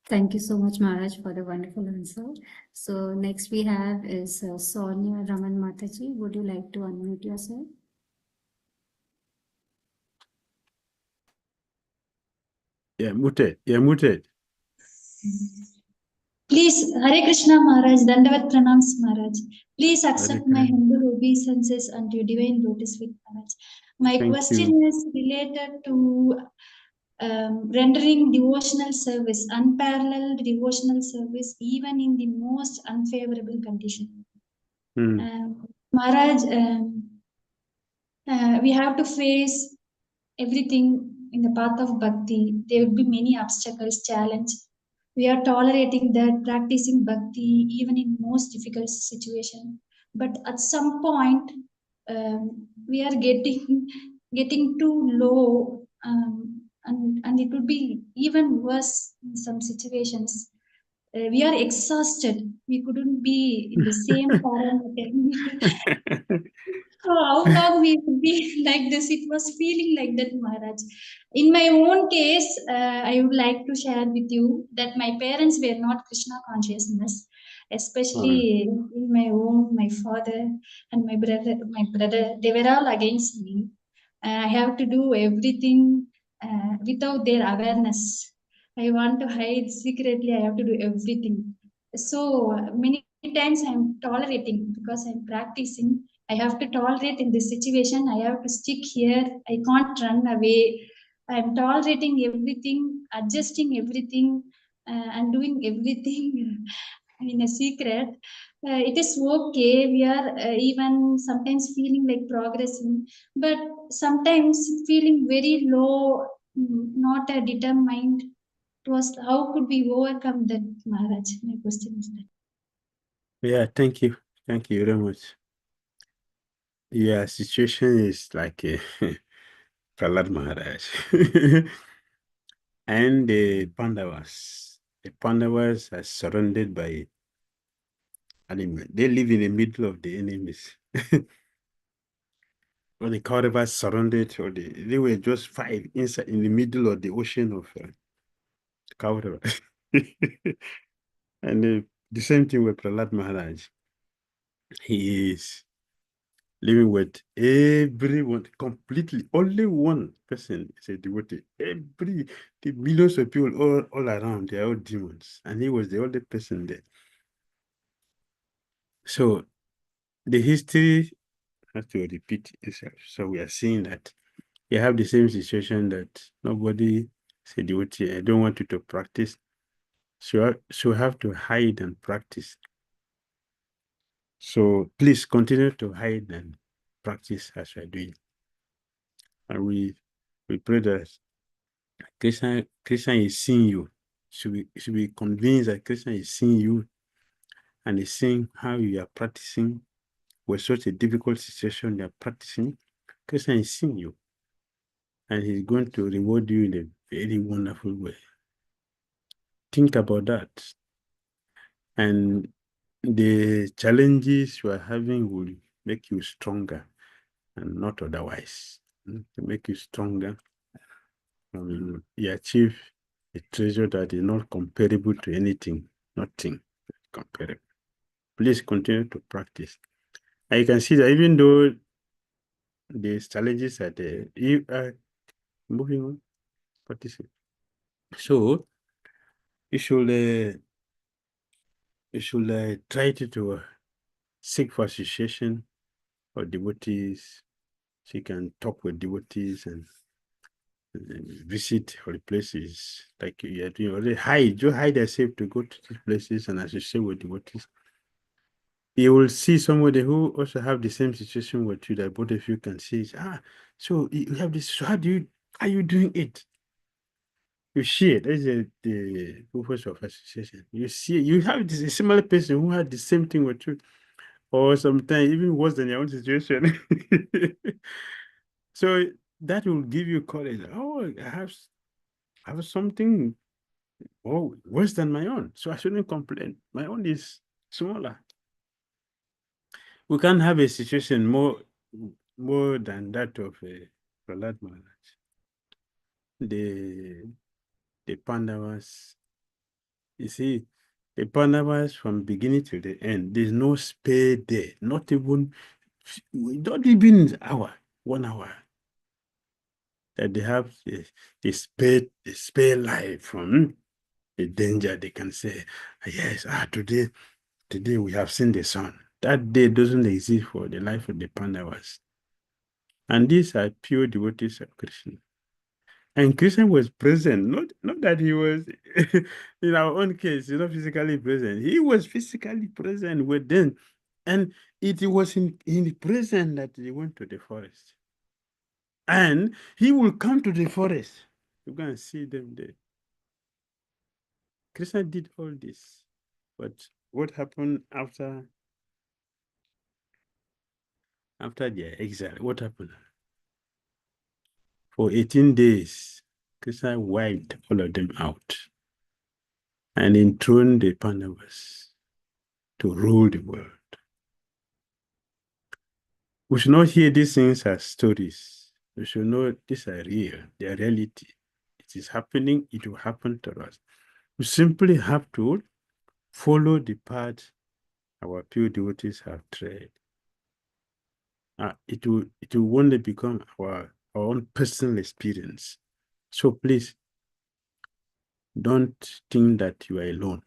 Thank you so much, Maharaj, for the wonderful answer. So next we have is Sonia Raman Mataji. Would you like to unmute yourself? Yeah, muted. Yeah, muted. Please, Hare Krishna Maharaj, Dandavat Pranams Maharaj. Please accept my Krishna. humble obeisances unto your divine lotus feet Maharaj. My Thank question you. is related to rendering devotional service, unparalleled devotional service, even in the most unfavorable condition. Maharaj, we have to face everything in the path of bhakti. There will be many obstacles, challenge. We are tolerating that, practicing bhakti even in most difficult situation. But at some point, we are getting too low, and it would be even worse in some situations. We are exhausted. We couldn't be in the same parameter. How long we would be like this? It was feeling like that, Maharaj. In my own case, I would like to share with you that my parents were not Krishna consciousness, especially in my home, my father and my brother, they were all against me. I have to do everything without their awareness. I want to hide secretly. I have to do everything. So many times I'm tolerating because I'm practicing. I have to tolerate in this situation. I have to stick here. I can't run away. I'm tolerating everything, adjusting everything, and doing everything in a secret. It is okay. We are even sometimes feeling like progressing, but sometimes feeling very low, not determined. It was how could we overcome that, Maharaj? My question is that. Yeah, thank you. Thank you very much. Yeah, situation is like a Prahlad Maharaj. And the Pandavas. The Pandavas are surrounded by animals. They live in the middle of the enemies. Or the Kauravas surrounded, or they were just five inside in the middle of the ocean of Kauravas. And the same thing with Prahlad Maharaj. He is living with everyone completely. Only one person is a devotee. The millions of people all around, they are all demons. And he was the only person there. So the history has to repeat itself. So we are seeing that you have the same situation that nobody is a devotee. I don't want you to practice. So you have to hide and practice. So please continue to hide and practice as we are doing. And we pray that Krishna is seeing you. Should be convinced that Krishna is seeing you and is seeing how you are practicing with such a difficult situation you are practicing. Krishna is seeing you. And he's going to reward you in a very wonderful way. Think about that. And the challenges you are having will make you stronger and not otherwise. To make you stronger, you achieve a treasure that is not comparable to anything, nothing comparable. Please continue to practice. And you can see that even though these challenges are there, you are moving on, practicing. So you should try to seek for association or devotees. She can talk with devotees and visit holy places like you are doing already. Hide yourself to go to these places and associate with devotees. You will see somebody who also have the same situation with you that both of you can see. So you have this. So how are you doing it? You share. That's the purpose of association. You see, you have this a similar person who had the same thing with you, or sometimes even worse than your own situation. So that will give you courage. Oh, I have something worse than my own, so I shouldn't complain. My own is smaller. We can't have a situation more than that of Prahlad Maharaj. The Pandavas, you see, the Pandavas from beginning to the end, there's no spare there, not even an hour, 1 hour, that they have the spare life from the danger. They can say, yes, today we have seen the sun. That day doesn't exist for the life of the Pandavas. And these are pure devotees of Krishna. And Krishna was present, not that he was, in our own case, not physically present. He was physically present with them. And it was in the present that they went to the forest. And he will come to the forest. You can see them there. Krishna did all this. But what happened after their exile? What happened? For 18 days, Krishna wiped all of them out and enthroned the Pandavas to rule the world. We should not hear these things as stories. We should know these are real, they are reality. It is happening, it will happen to us. We simply have to follow the path our pure devotees have tread. It will only become our own personal experience. So please, don't think that you are alone.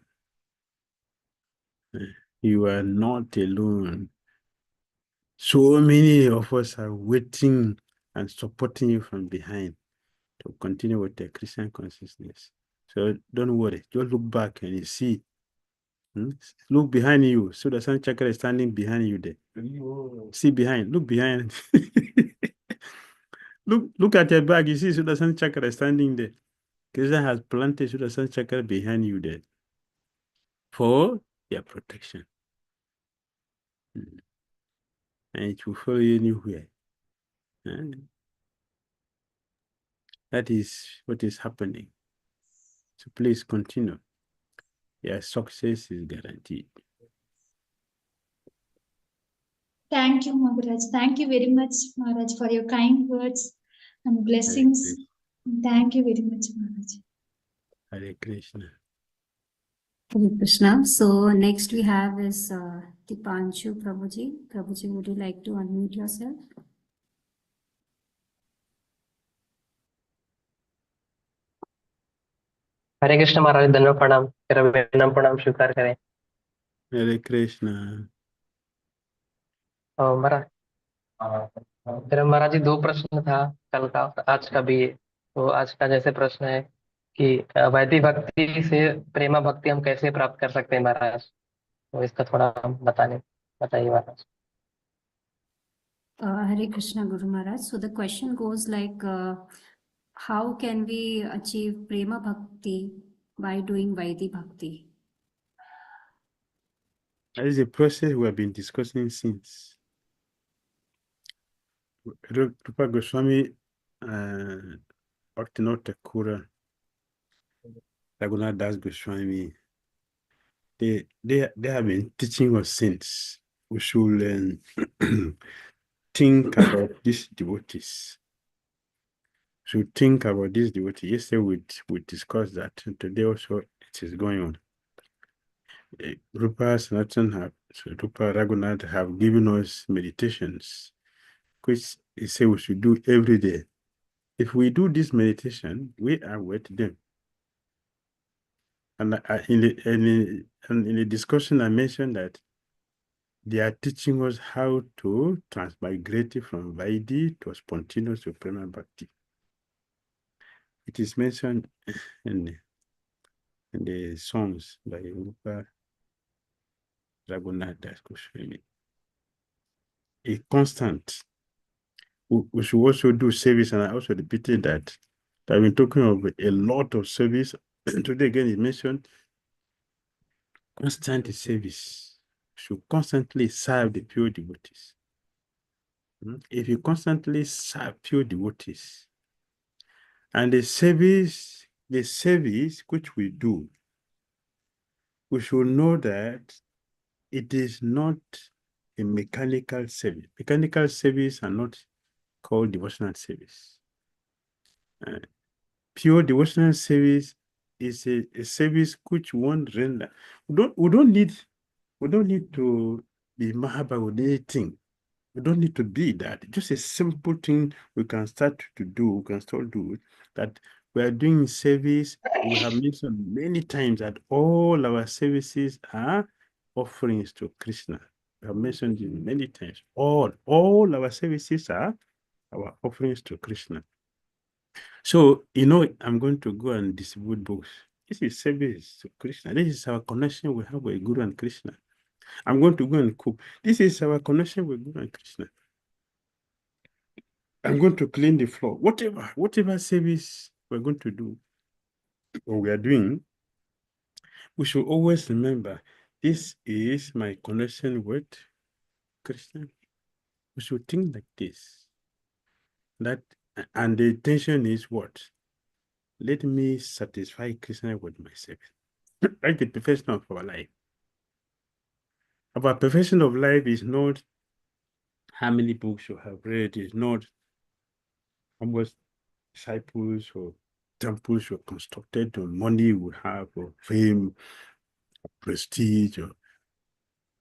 You are not alone. So many of us are waiting and supporting you from behind to continue with the Christian consciousness. So don't worry. Just look back and you see. Look behind you. So the sun chakra is standing behind you there. See behind. Look behind. Look at your back. You see Sudarshan Chakra standing there. Krishna has planted Sudarshan Chakra behind you there for your protection. And it will follow you anywhere. And that is what is happening. So please continue. Your success is guaranteed. Thank you, Maharaj. Thank you very much, Maharaj, for your kind words and blessings. Thank you very much, Maharaj. Hare Krishna. Hare Krishna. So next we have is Dipanshu Prabhuji. Prabhuji, would you like to unmute yourself? हरे कृष्ण महाराज, धन्यवाद, प्रणाम। तेरा विनम्र प्रणाम स्वीकार करें। Hare Krishna. महाराज, तेरा महाराज जी 2 प्रश्न था कल का, आज का भी। तो आज का जैसे प्रश्न है कि वैदिक भक्ति से प्रेमा भक्ति हम कैसे प्राप्त कर सकते हैं महाराज, तो इसका थोड़ा बताइए महाराज। Hare Krishna, Guru Maharaj. So the question goes like, how can we achieve Prema Bhakti by doing Vaidhi Bhakti? That is a process we have been discussing since. Rupa Goswami, Bhaktivinoda Thakur, Raghunath Das Goswami, they have been teaching us since. We should think about these devotees. Should think about these devotees. Yesterday we discussed that, and today also it is going on. Rupa Sanatan Rupa Raghunath have given us meditations, which he said we should do every day. If we do this meditation, we are with them. And in the discussion, I mentioned that They are teaching us how to transmigrate from Vaidhi to spontaneous Suprema Bhakti. It is mentioned in the songs by Rupa Raghunath Das Goswami. A constant. We should also do service, and I also repeated that. I've been talking of a lot of service. Today again, it mentioned constant service. We should constantly serve the pure devotees. If you constantly serve pure devotees, and the service which we do, we should know that it is not a mechanical service. Mechanical service are not called devotional service. Pure devotional service is a service which one render. We don't need to be mahaba with anything. We don't need to be that. Just a simple thing we can start to do, we can still do that. We are doing service. We have mentioned many times that all our services are offerings to Krishna. We have mentioned it many times. All our services are our offerings to Krishna. So, I'm going to go and distribute books. This is service to Krishna. This is our connection we have with Guru and Krishna. I'm going to go and cook. This is our connection with Guru and Krishna. I'm going to clean the floor. Whatever service we're going to do or we are doing, we should always remember this is my connection with Krishna. We should think like this. And the intention is what? Let me satisfy Krishna with myself. Like the perfection of our life. Our perfection of life is not how many books you have read, it's not how much disciples or temples were constructed, or money we have, or fame, or prestige.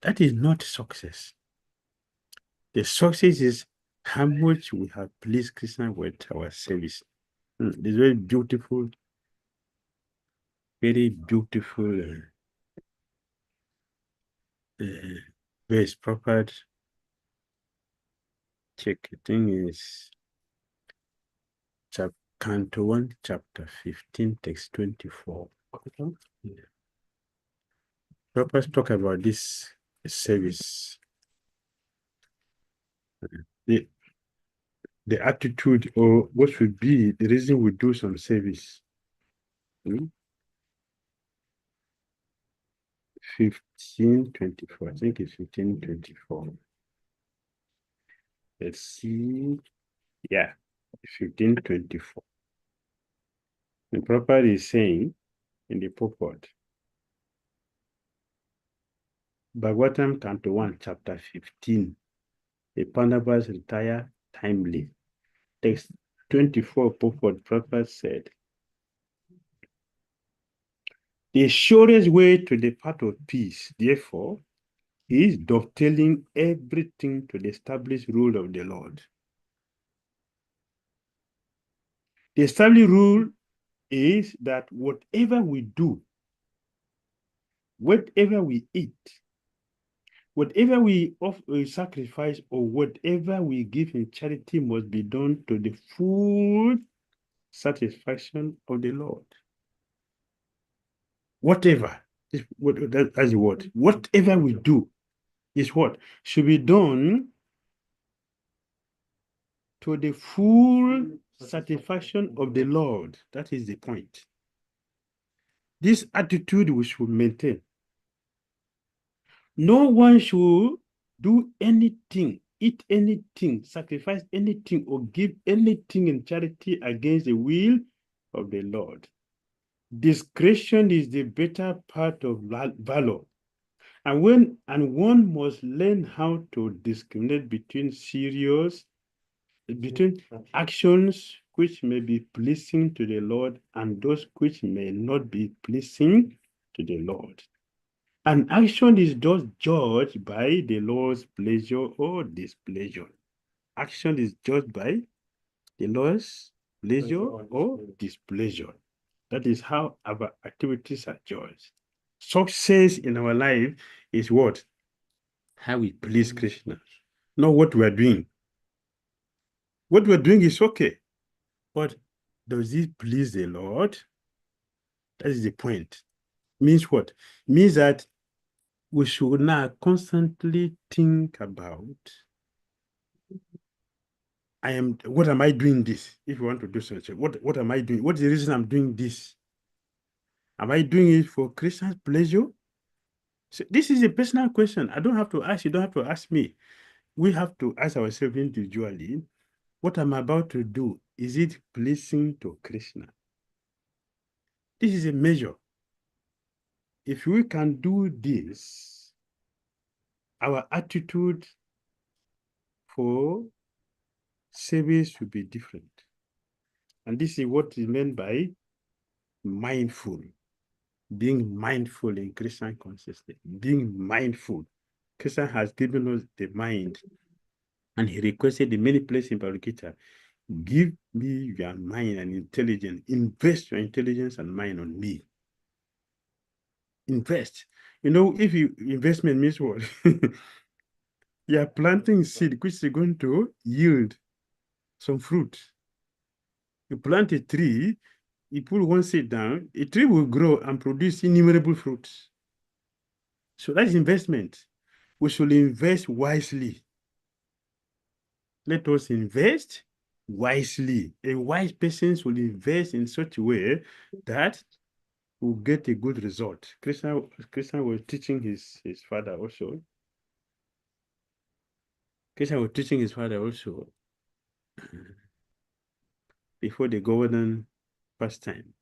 That is not success. The success is how much we have pleased Krishna with our service. It's very beautiful verse. Proper check. I think is Canto 1, chapter 15, text 24. Prabhupada talk about this service. The attitude, or what should be the reason we do some service. 1524. I think it's 1524. Let's see. Yeah, 1524. The Prabhupada is saying in the purport, Bhagavatam Canto 1, chapter 15. The Pandavas retire timely. Text 24, purport, Prabhupada said, the surest way to the path of peace, therefore, is dovetailing everything to the established rule of the Lord. The established rule is that whatever we do, whatever we eat, whatever we sacrifice, or whatever we give in charity must be done to the full satisfaction of the Lord. Whatever, that's the word. Whatever we do is what? Should be done to the full satisfaction of the Lord. That is the point. This attitude we should maintain. No one should do anything, eat anything, sacrifice anything, or give anything in charity against the will of the Lord. Discretion is the better part of valor. And one must learn how to discriminate between actions which may be pleasing to the Lord and those which may not be pleasing to the Lord. An action is just judged by the Lord's pleasure or displeasure. Action is judged by the Lord's pleasure or displeasure. That is how our activities are judged. Success in our life is what? how we please Krishna, not what we are doing. What we are doing is okay, but does it please the Lord? That is the point. Means what? Means that we should not constantly think about what am I doing this? If you want to do something, what am I doing? What's the reason I'm doing this? Am I doing it for Krishna's pleasure? So this is a personal question. I don't have to ask, you don't have to ask me. We have to ask ourselves individually, what I'm about to do, is it pleasing to Krishna? This is a measure. If we can do this, our attitude for service will be different. And this is what is meant by mindful. Being mindful in Christian consciousness. Being mindful. Krishna has given us the mind. And he requested in many places in Bhagavad Gita, give me your mind and intelligence. Invest your intelligence and mind on me. Invest. You know, if you investment means what? You are planting seed which is going to yield some fruit. You plant a tree, you put one seed down, a tree will grow and produce innumerable fruits. So that's investment. We should invest wisely. Let us invest wisely. A wise person will invest in such a way that will get a good result. Krishna was teaching his father also. Krishna was teaching his father also before the Govardhan pastime.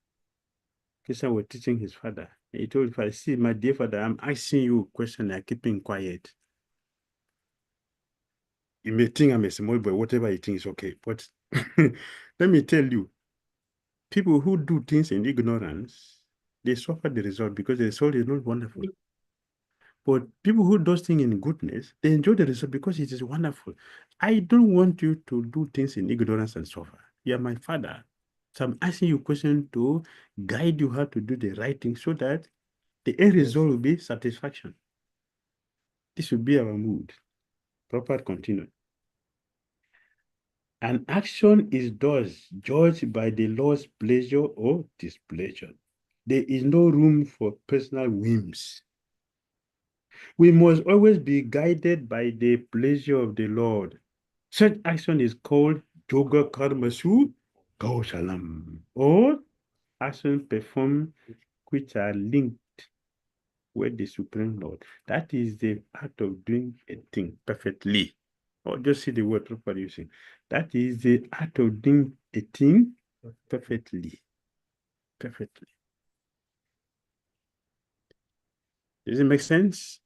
Krishna was teaching his father. He told his father, see, my dear father, I'm asking you a question, I'm keeping quiet. You may think I'm a small boy, whatever you think is okay. But let me tell you, people who do things in ignorance, they suffer the result because the result is not wonderful. But people who do things in goodness, they enjoy the result because it is wonderful. I don't want you to do things in ignorance and suffer. You are my father. So I'm asking you a question to guide you how to do the right thing so that the end result will be satisfaction. This will be our mood. Prabhupada continued. An action is thus judged by the Lord's pleasure or displeasure. There is no room for personal whims. We must always be guided by the pleasure of the Lord. Such action is called Yoga Karmasu Kaushalam, or action performed which are linked with the Supreme Lord. That is the art of doing a thing perfectly. Or just see the word properly using. That is the art of doing a thing perfectly. Perfectly. Does it make sense?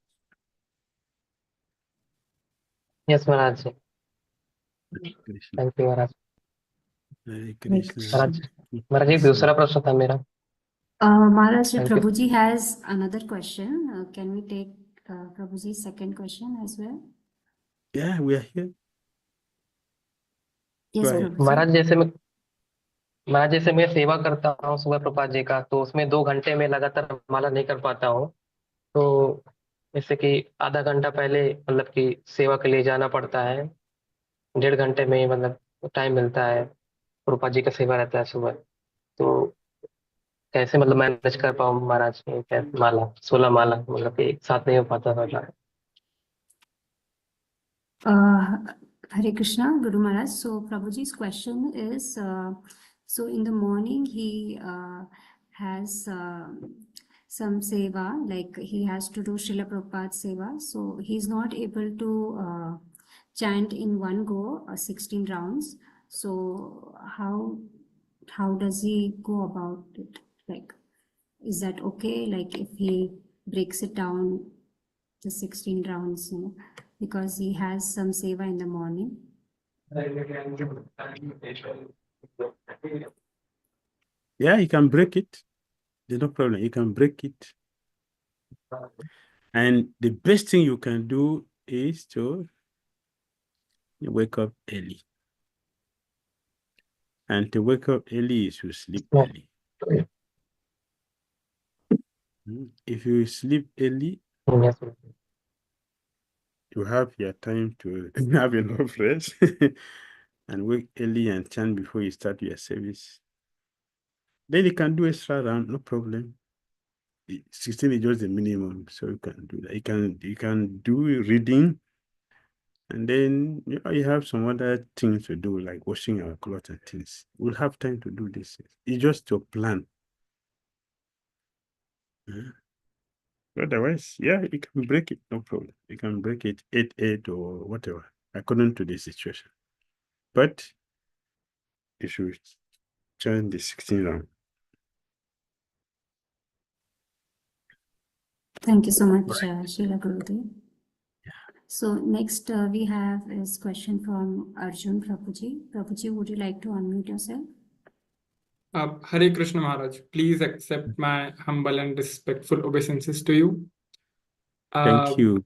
Yes, Maharaj. Krishna. Thank you Maharaj. Hare Like, Krishna. महाराज महाराज एक दूसरा प्रश्न था मेरा। Maharaj, Thank you. Prabhuji has another question. Can we take Prabhuji's second question as well? Yeah, we are here. Yes, Right. Prabhuji. महाराज जैसे मैं सेवा करता हूँ सुबह प्रभात जी का, तो उसमें 2 घंटे में लगातार माला नहीं कर पाता हूँ। तो जैसे कि आधा घंटा पहले मतलब कि सेवा के लिए जाना पड़ता है, 1.5 घंटे में मतलब टाइम मिलता है, रूपा जी का सेवा रहता है सुबह। तो कैसे मतलब मैनेज कर पाऊँ महाराज ये क्या माला 16 माला मतलब कि एक साथ नहीं हो पाता था। Hare Krishna, Guru Maharaj. So Prabhuji's question is, so in the morning he has some seva, like he has to do Srila Prabhupada's seva. So he's not able to chant in one go 16 rounds. So how does he go about it? Like, is that okay? Like if he breaks it down the 16 rounds, you know, because he has some seva in the morning. Yeah, you can break it. There's no problem. You can break it. And the best thing you can do is to wake up early. And to wake up early is to sleep early. If you sleep early, Yes. to have your time to have enough rest and wake early and chant before you start your service. Then you can do extra round, no problem. 16 is just the minimum, so you can do that. You can do reading, and then you have some other things to do, like washing our clothes and things. We'll have time to do this. It's just your plan. Otherwise, yeah, you can break it, no problem. You can break it 8-8 or whatever, according to the situation. But you should join the 16 round. Thank you so much, Srila Gurudev. So next we have is question from Arjun Prabhuji. Prabhuji, would you like to unmute yourself? Hare Krishna Maharaj, please accept my humble and respectful obeisances to you. Thank you.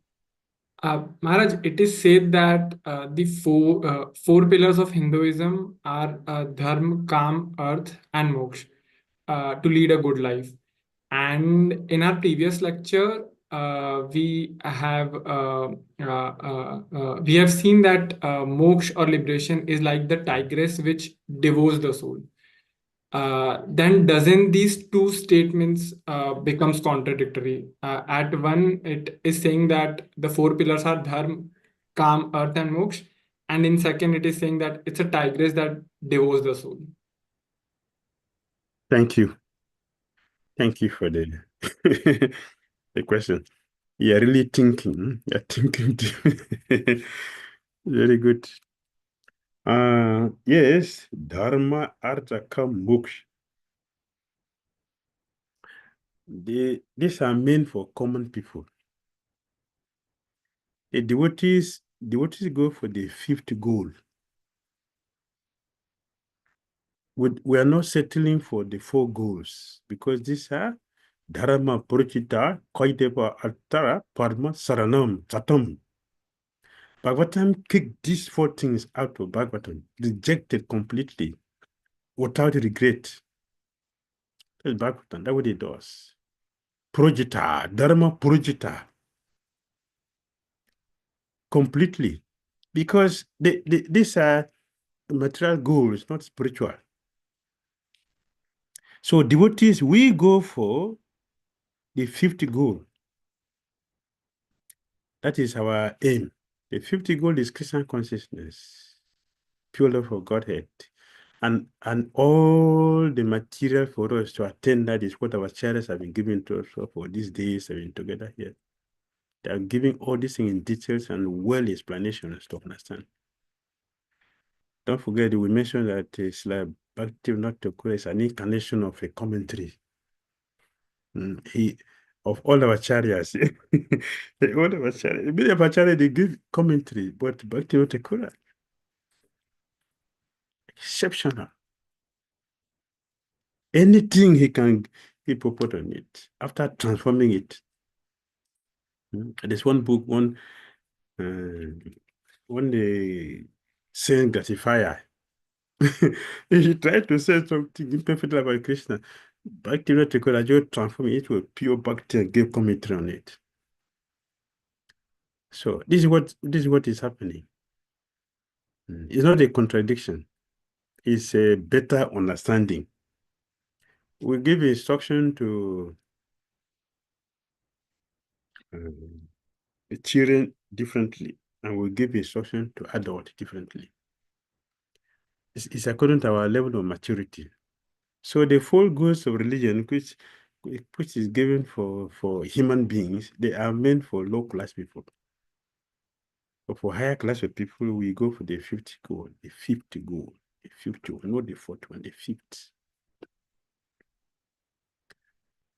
Maharaj, it is said that the four pillars of Hinduism are dharma, kam, earth, and moksha to lead a good life. And in our previous lecture, we have seen that moksha or liberation is like the tigress which devours the soul. Then doesn't these two statements becomes contradictory? At one, it is saying that the four pillars are dharma, kam, earth, and moksha, and in second, it is saying that it's a tigress that devours the soul. Thank you. Thank you for the the question. You're really thinking. You're thinking. Very good. Yes, dharma, artha, kam, moksha. These are meant for common people. The devotees go for the fifth goal. We are not settling for the four goals because these are dharma, purchita, kaideva, altara, parma, saranam, satam. Bhagavatam kicked these four things out of Bhagavatam, rejected completely, without regret. That's Bhagavatam, that's what it does. Projita, dharma projita. Completely. Because these are material goals, not spiritual. So devotees, we go for the fifth goal. That is our aim. The fifth goal is Krishna consciousness, pure love for Godhead. And all the material for us to attain that is what our charities have been given to us for these days have been together here. They are giving all these things in details and well explanations to understand. Don't forget, we mentioned that it's like Bhakti not to is an incarnation of a commentary. Of all our chariots, all of our chariots, many of our chariots, they give commentary, but Bhakti not to exceptional. Anything he put on it after transforming it. There's one book, one the saying gratifier. If you try to say something imperfect about Krishna, Bhakti not to just transform it to a pure Bhakti and give commentary on it. So this is what is happening. It's not a contradiction. It's a better understanding. We give instruction to children differently, and we give instruction to adults differently. It's according to our level of maturity. So the four goals of religion, which is given for human beings, they are meant for low class people. But for higher class of people, we go for the fifth goal, the fifth goal, the fifth one, not the fourth one, the fifth.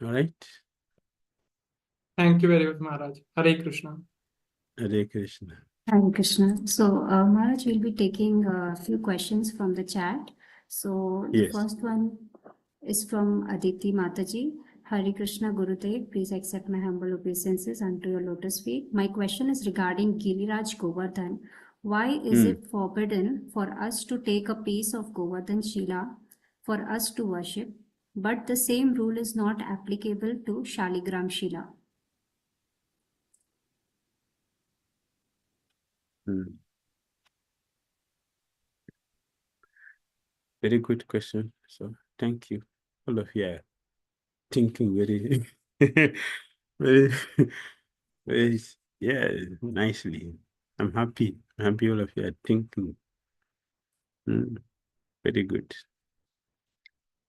All right. Thank you very much, Maharaj. Hare Krishna. Hare Krishna. Hare Krishna. So, Maharaj, we'll be taking a few questions from the chat. So, the Yes. first one is from Aditi Mataji. Hare Krishna Gurudev, please accept my humble obeisances unto your lotus feet. My question is regarding Giriraj Govardhan. Why is it forbidden for us to take a piece of Govardhan Shila for us to worship, but the same rule is not applicable to Shaligram Shila? Mm. Very good question. So thank you. All of you are thinking very, very, very, yeah, nicely. I'm happy. I'm happy all of you are thinking. Very good.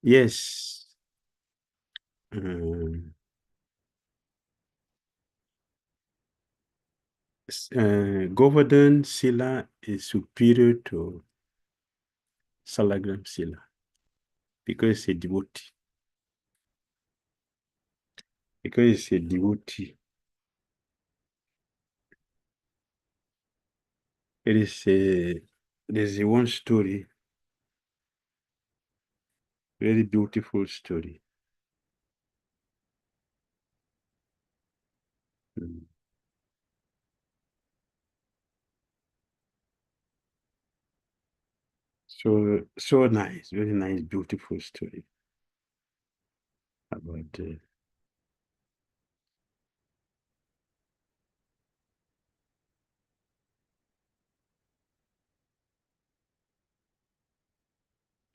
Yes. Govardhan Sila is superior to Salagram Sila because it's a devotee. Because it's a devotee. There's a one story, very beautiful story. So nice, very nice, beautiful story about the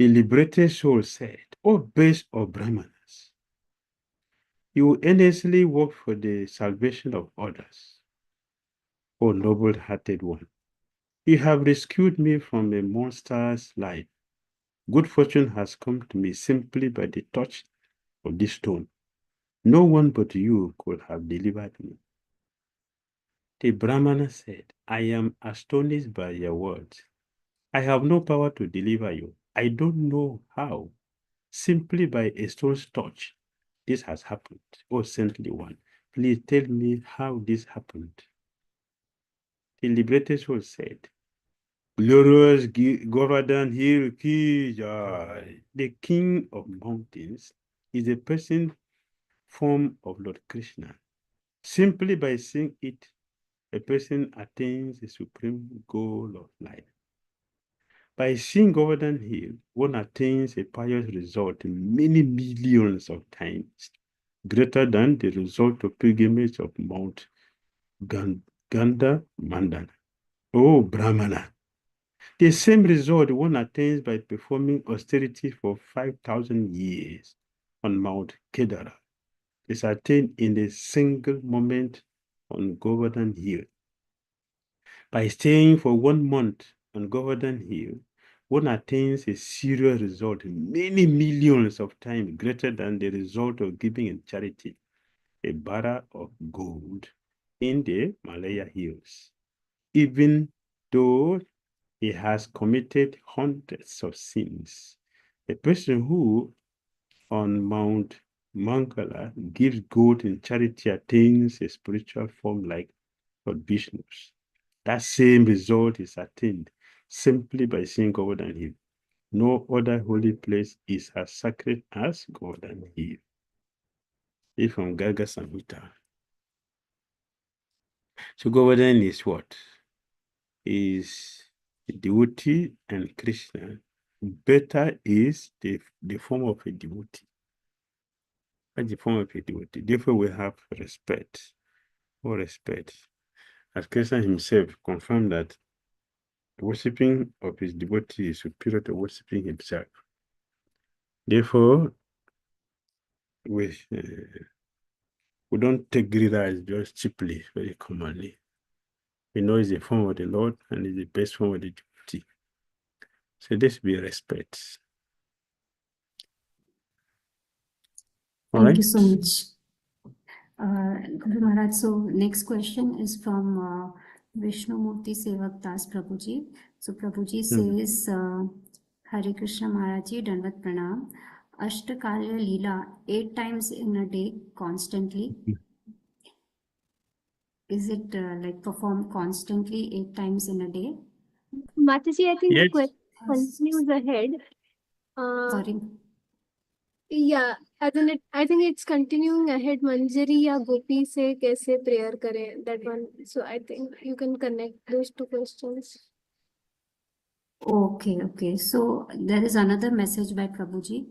liberated soul said, "O base of Brahmanas, you earnestly work for the salvation of others. O noble-hearted one, you have rescued me from a monster's life. Good fortune has come to me simply by the touch of this stone. No one but you could have delivered me." The Brahmana said, "I am astonished by your words. I have no power to deliver you. I don't know how. Simply by a stone's touch, this has happened. O saintly one, please tell me how this happened." The liberated soul said, "Glorious Govardhan Hill Ki Jai. The king of mountains is a person form of Lord Krishna. Simply by seeing it, a person attains the supreme goal of life. By seeing Govardhan Hill, one attains a pious result many millions of times greater than the result of pilgrimage of Mount Ganda Mandana. Oh, Brahmana, the same result one attains by performing austerity for 5,000 years on Mount Kedara is attained in a single moment on Govardhan Hill. By staying for 1 month on Govardhan Hill, one attains a serious result many millions of times greater than the result of giving in charity a barrel of gold in the Malaya Hills, even though he has committed hundreds of sins. A person who on Mount Mangala gives gold in charity attains a spiritual form like Lord Vishnu's. That same result is attained simply by seeing Govardhan Hill. No other holy place is as sacred as Govardhan Hill. It's from Garga Samhita. So Govardhan is what? Is devotee and Krishna. Better is the form of a devotee. That's the form of a devotee. Therefore, we have respect. Or respect. As Krishna himself confirmed that worshipping of his devotee is superior to worshipping himself. Therefore, we don't take Dhira as just cheaply, very commonly. We know it's the form of the Lord and it's the best form of the devotee. So this be respect. All Thank right? you so much. Guru Maharaj, so next question is from Vishnu Murthy Sevak Das Prabhuji. So Prabhuji says, Hare Krishna Maharaji, Dandat Pranam. Ashtakalya Leela 8 times in a day constantly. Is it like performed constantly 8 times in a day? Mataji, I think the Yes. question continues ahead. Sorry. Yeah, I think it's continuing ahead. Manjari या गोपी से कैसे prayer करें, that one. So I think you can connect those two questions. Okay. So there is another message by Prabhuji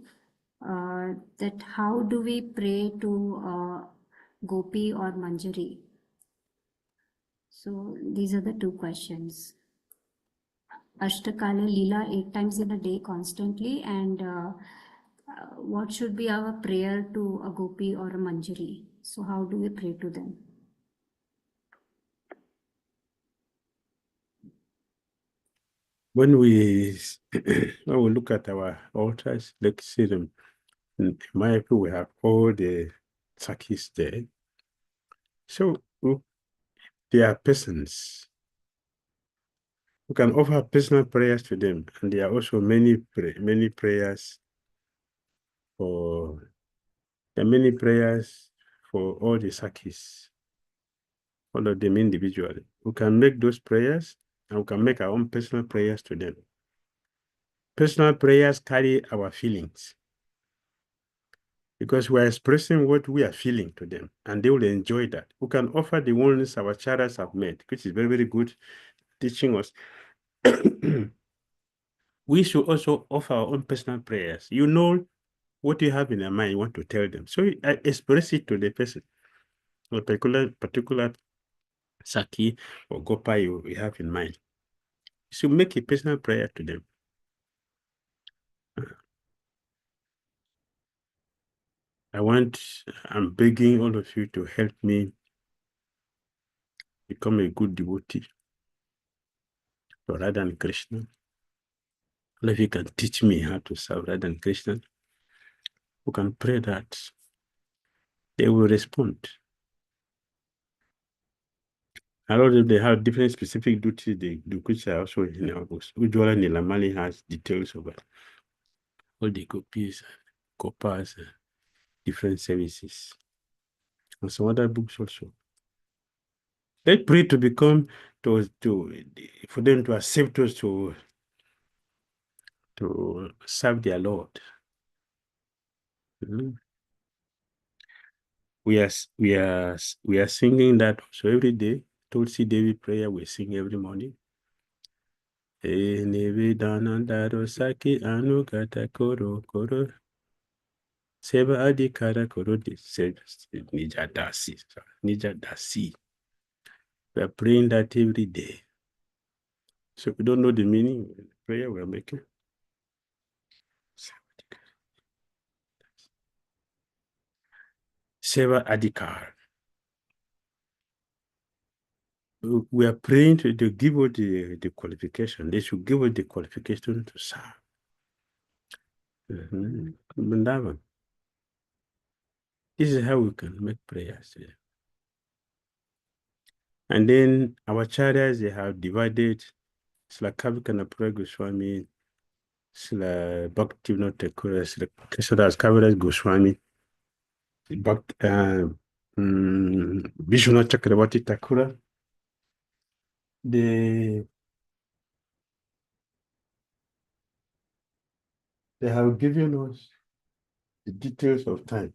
that how do we pray to Gopi or Manjari? So these are the two questions. Ashtakala Leela 8 times in a day constantly, and what should be our prayer to a gopi or a manjari? So how do we pray to them? When we look at our altars, let's see them. In my view, we have all the sakis there. So they are persons. We can offer personal prayers to them, and there are also many prayers for all the sakis, all of them individually. We can make those prayers, and we can make our own personal prayers to them. Personal prayers carry our feelings, because we are expressing what we are feeling to them, and they will enjoy that. We can offer the ones our chariots have made, which is very, very good, teaching us. We should also offer our own personal prayers. You know what you have in your mind, you want to tell them. So I express it to the person, a particular Saki or Gopa you have in mind. You should make a personal prayer to them. I'm begging all of you to help me become a good devotee to Radha and Krishna. All of you can teach me how to serve Radha and Krishna. We can pray that they will respond. A lot of them have different specific duties they do, which are also in our books. Ujwala Nilamali has details of all the gopis, gopas, different services, and some other books also. Let's pray to become for them to accept us to serve their Lord. We are singing that also every day. Tulsi Devi prayer we sing every morning. Saki anugata koro koro seva adikara koro nijadasi. We are praying that every day. So if we don't know the meaning of the prayer we are making. Seva adikar. We are praying to give us the qualification. They should give us the qualification to serve. This is how we can make prayers. And then our chariots, they have divided. Sila Kavikana Goswami, Sila Bhakti Thakura, Sila Krishnadas Kaviraj Goswami, Vishwanath Chakravarti Thakura. They have given us the details of time.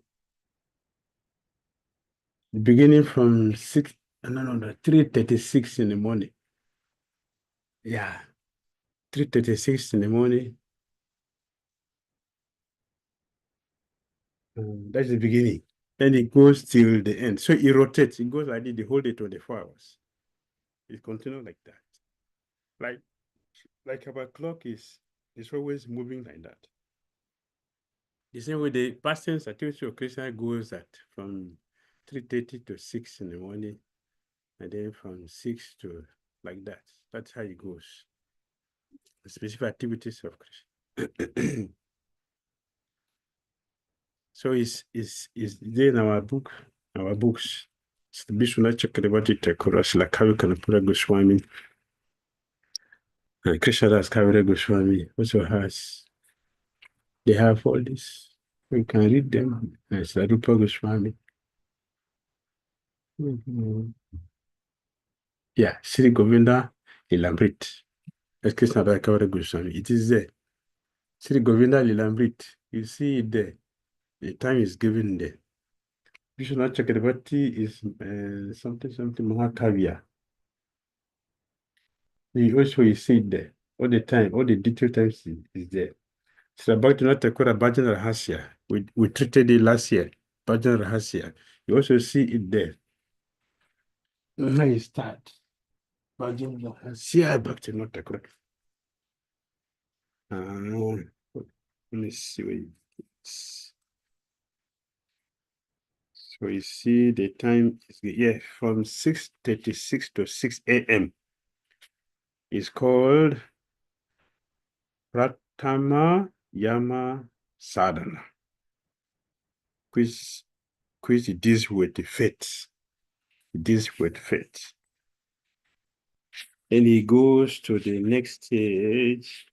Beginning from 3:36 in the morning. Yeah, 3:36 in the morning. That's the beginning. Then it goes till the end. So it rotates. It goes like this the whole day, 24 hours. It continues like that. Like our clock is always moving like that. The same way the pastors activity of Krishna goes at from 3:30 to 6 in the morning, and then from 6 to like that. That's how it goes. The specific activities of Krishna. So it's there in our books. It's the Vishwanath Chakravarti Thakura, Srila Kavikanapura Goswami, and Krishnadas Kaviraj Goswami also has. They have all this. We can read them. Srila Rupa Goswami. Yeah, Sri Govinda Lilamrit. That's Krishnadas Kaviraj Goswami. It is there. Sri Govinda Lilamrit. You see it there. The time is given there. Vishwanath Chakravarti is something Mahakavya. You see it there. All the time, all the detailed times is there. So Bhakti Thakura Bhajan Rahasya. We treated it last year. Bhajan Rahasya. You also see it there. How you start. Manah-Siksa Bhakti, not the correct. Let me see what it's. So you see the time is from 6:36 to 6 a.m. It's called Pratama Yama Sadhana, which deals with the faith. It deals with faith. And he goes to the next stage.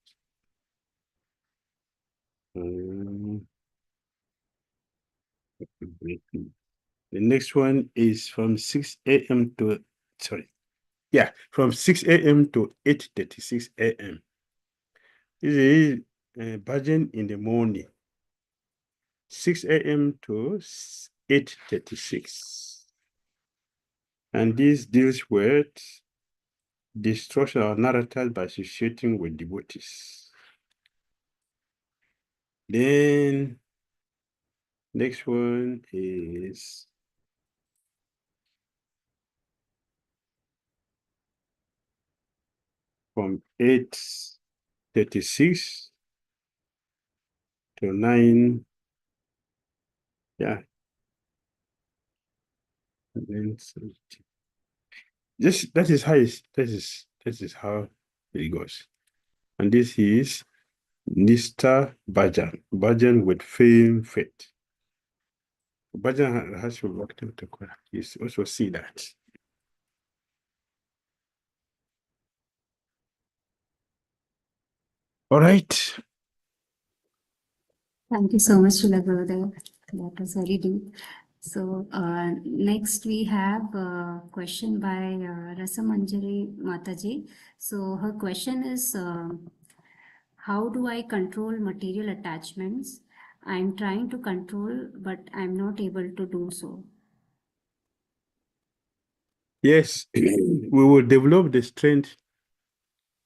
The next one is from 6 a.m. to, from 6 a.m. to 8:36 a.m. This is bhajan in the morning, 6 a.m. to 8:36. And this deals with destruction of narratives by associating with devotees. Then next one is from 8:36 to 9. Yeah. And then that is how it goes. And this is Nista Bhajan, Bhajan with fame faith. Bhajan has to work to Quran. You also see that. All right. Thank you so much, Srila Gurudev. That was very deep. So next we have a question by Rasamanjari Mataji. So her question is, how do I control material attachments? I'm trying to control, but I'm not able to do so. Yes, we will develop the strength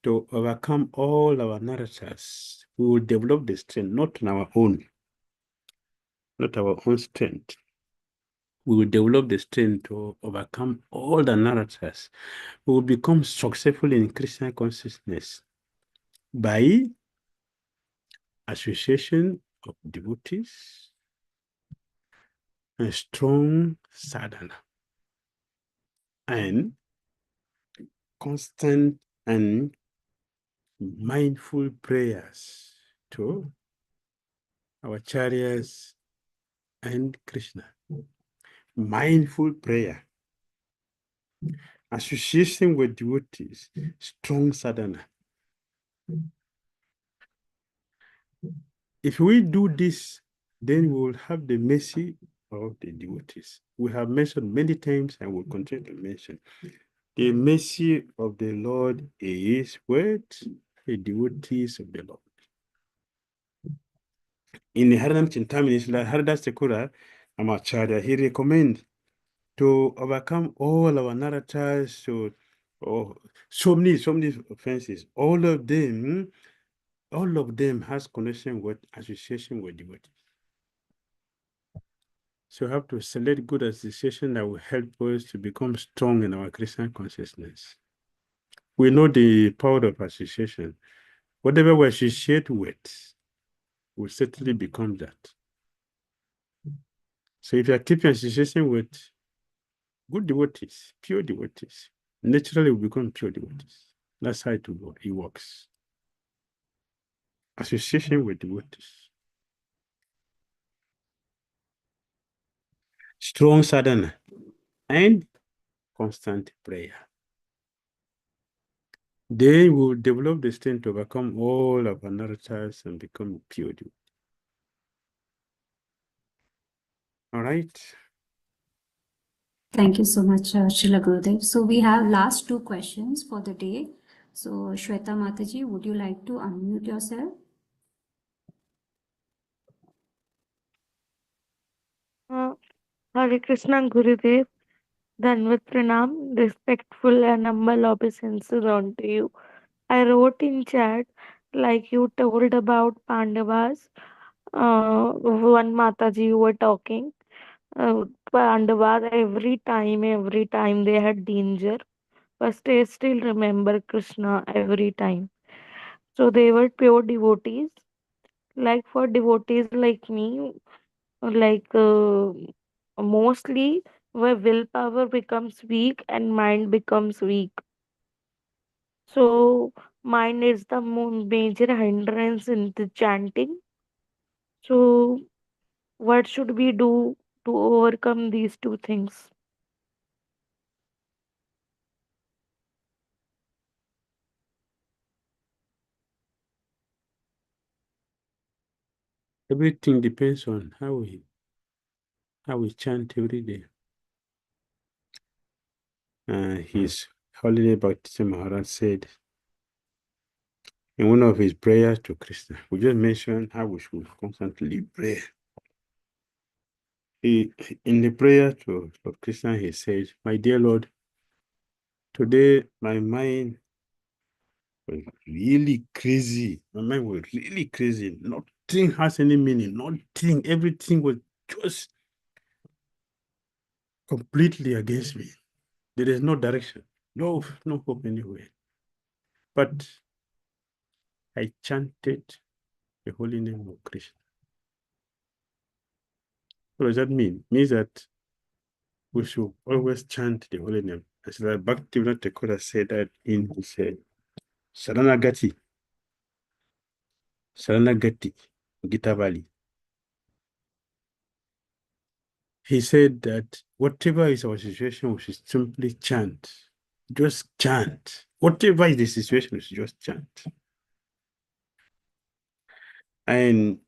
to overcome all our narratives. We will develop the strength, not our own strength. We will develop the strength to overcome all the narratives. We will become successful in Krishna consciousness by association of devotees and strong sadhana and constant and mindful prayers to our acharyas and Krishna. Mindful prayer, association with devotees, strong sadhana. If we do this, then we will have the mercy of the devotees. We have mentioned many times and will continue to mention. The mercy of the Lord is with the devotees of the Lord. In the Harinam Chintamani, Hardas Thakura Amacharya, he recommends to overcome all our narratives, so many offenses. All of them has connection with association with devotees. So we have to select good association that will help us to become strong in our Christian consciousness. We know the power of association. Whatever we associate with will certainly become that. So if you are keeping association with good devotees, pure devotees, naturally we become pure devotees. That's how it works. Association with devotees. Strong sadhana and constant prayer. Then we will develop the strength to overcome all of our narratives and become pure devotees. All right. Thank you so much, Srila Gurudev. So we have last two questions for the day. So Shweta Mataji, would you like to unmute yourself? Hare Krishna Gurudev, Dhanvat Pranam, respectful and humble obeisances unto you. I wrote in chat, like you told about Pandavas, one Mataji you were talking. Pandavas every time they had danger, but they still remember Krishna every time. So they were pure devotees. Like for devotees like me, like mostly where willpower becomes weak and mind becomes weak. So mind is the major hindrance in the chanting. So what should we do to overcome these two things? Everything depends on how we chant every day. His Holy Bhakti Maharaj said in one of his prayers to Krishna, we just mentioned how we should constantly pray. In the prayer to Lord Krishna, he said, "My dear Lord, today my mind was really crazy. My mind was really crazy. Nothing has any meaning. Nothing. Everything was just completely against me. There is no direction, no hope anywhere. But I chanted the holy name of Krishna." What does that mean? It means that we should always chant the holy name. As like Bhakti Thakur said that in his Saranagati, Gita Valley. He said that whatever is our situation, we should simply chant. Just chant. Whatever is the situation, we should just chant. And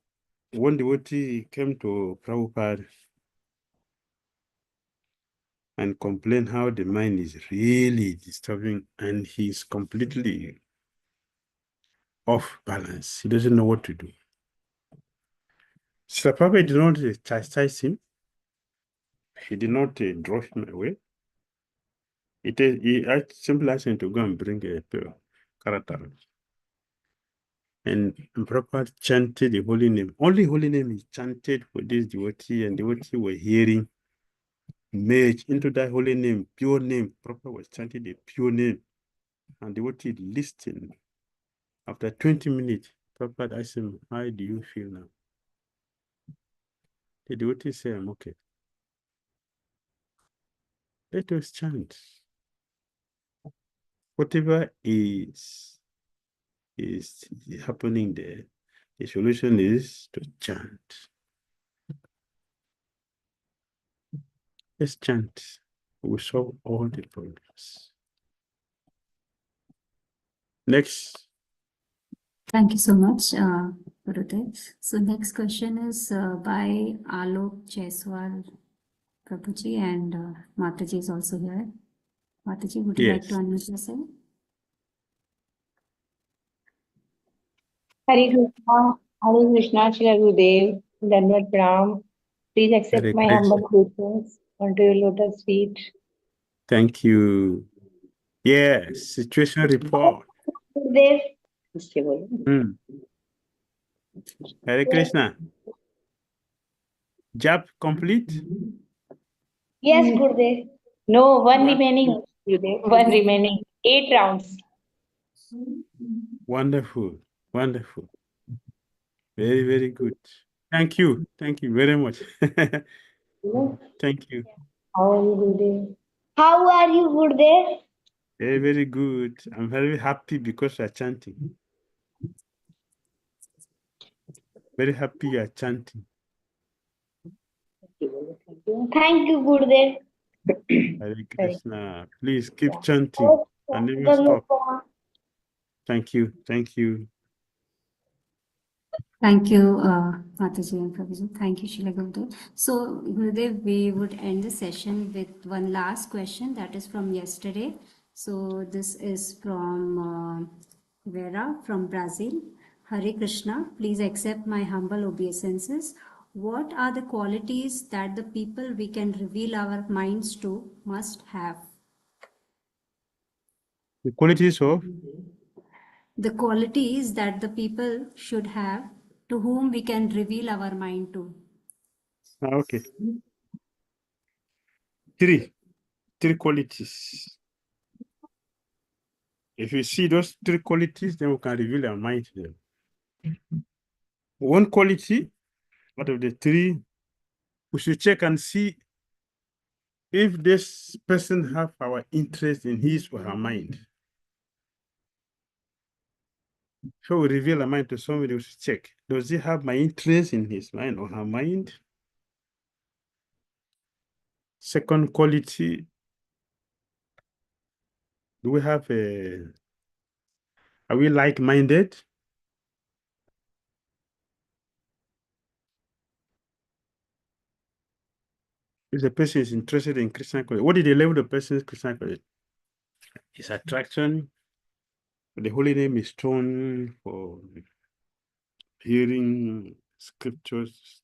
one devotee came to Prabhupada and complained how the mind is really disturbing and he's completely off balance. He doesn't know what to do. Srila Prabhupada did not chastise him. He did not draw him away. He simply asked him to go and bring a character. And Prabhupada chanted the holy name. Only holy name he chanted for this devotee, and devotee were hearing, merge into that holy name, pure name. Prabhupada was chanting the pure name. And devotee listened. After 20 minutes, Prabhupada asked him, "How do you feel now?" The devotee said, "I'm okay." Let us chant. Whatever is happening there, the solution is to chant. Let's chant. We solve all the problems. Next. Thank you so much, Gurudev. So next question is by Alok Jaiswal Prabhuji, and Mataji is also here. Mataji, would you like to Yes. unmute yourself? Hare Krishna, Shri Gurudev, Dandavat Pranam. Please accept Hare my Krishna. humble greetings onto your lotus feet. Thank you. Yes, situation report. Gurudev. Hare Krishna. Job complete? Yes, Gurudev. No, one What? remaining, Gurudev. One remaining. 8 rounds. Wonderful. Wonderful. Very, very good. Thank you. Thank you very much. Thank you. How are you, Gurudev? How are you, Gurudev? Very, very good. I'm very happy because you're chanting. Very happy you're chanting. Thank you, Gurudev. Hare Krishna. Please keep chanting and never stop. Thank you. Thank you. Thank you, Mataji and Prabhuji. Thank you, Srila Gurudev. So, Gurudev, we would end the session with one last question that is from yesterday. So, this is from Vera from Brazil. Hare Krishna, please accept my humble obeisances. What are the qualities that the people we can reveal our minds to must have? The qualities of? The qualities that the people should have to whom we can reveal our mind to. Okay. Three qualities. If you see those three qualities, then we can reveal our mind to them. One quality out of the three, we should check and see if this person have our interest in his or her mind. So we reveal our mind to somebody, we should check. Does he have my interest in his mind or her mind? Second quality, do we have are we like-minded? If the person is interested in Christian quality, what is the level of the person's Christian quality? His attraction, the holy name is strong for hearing scriptures,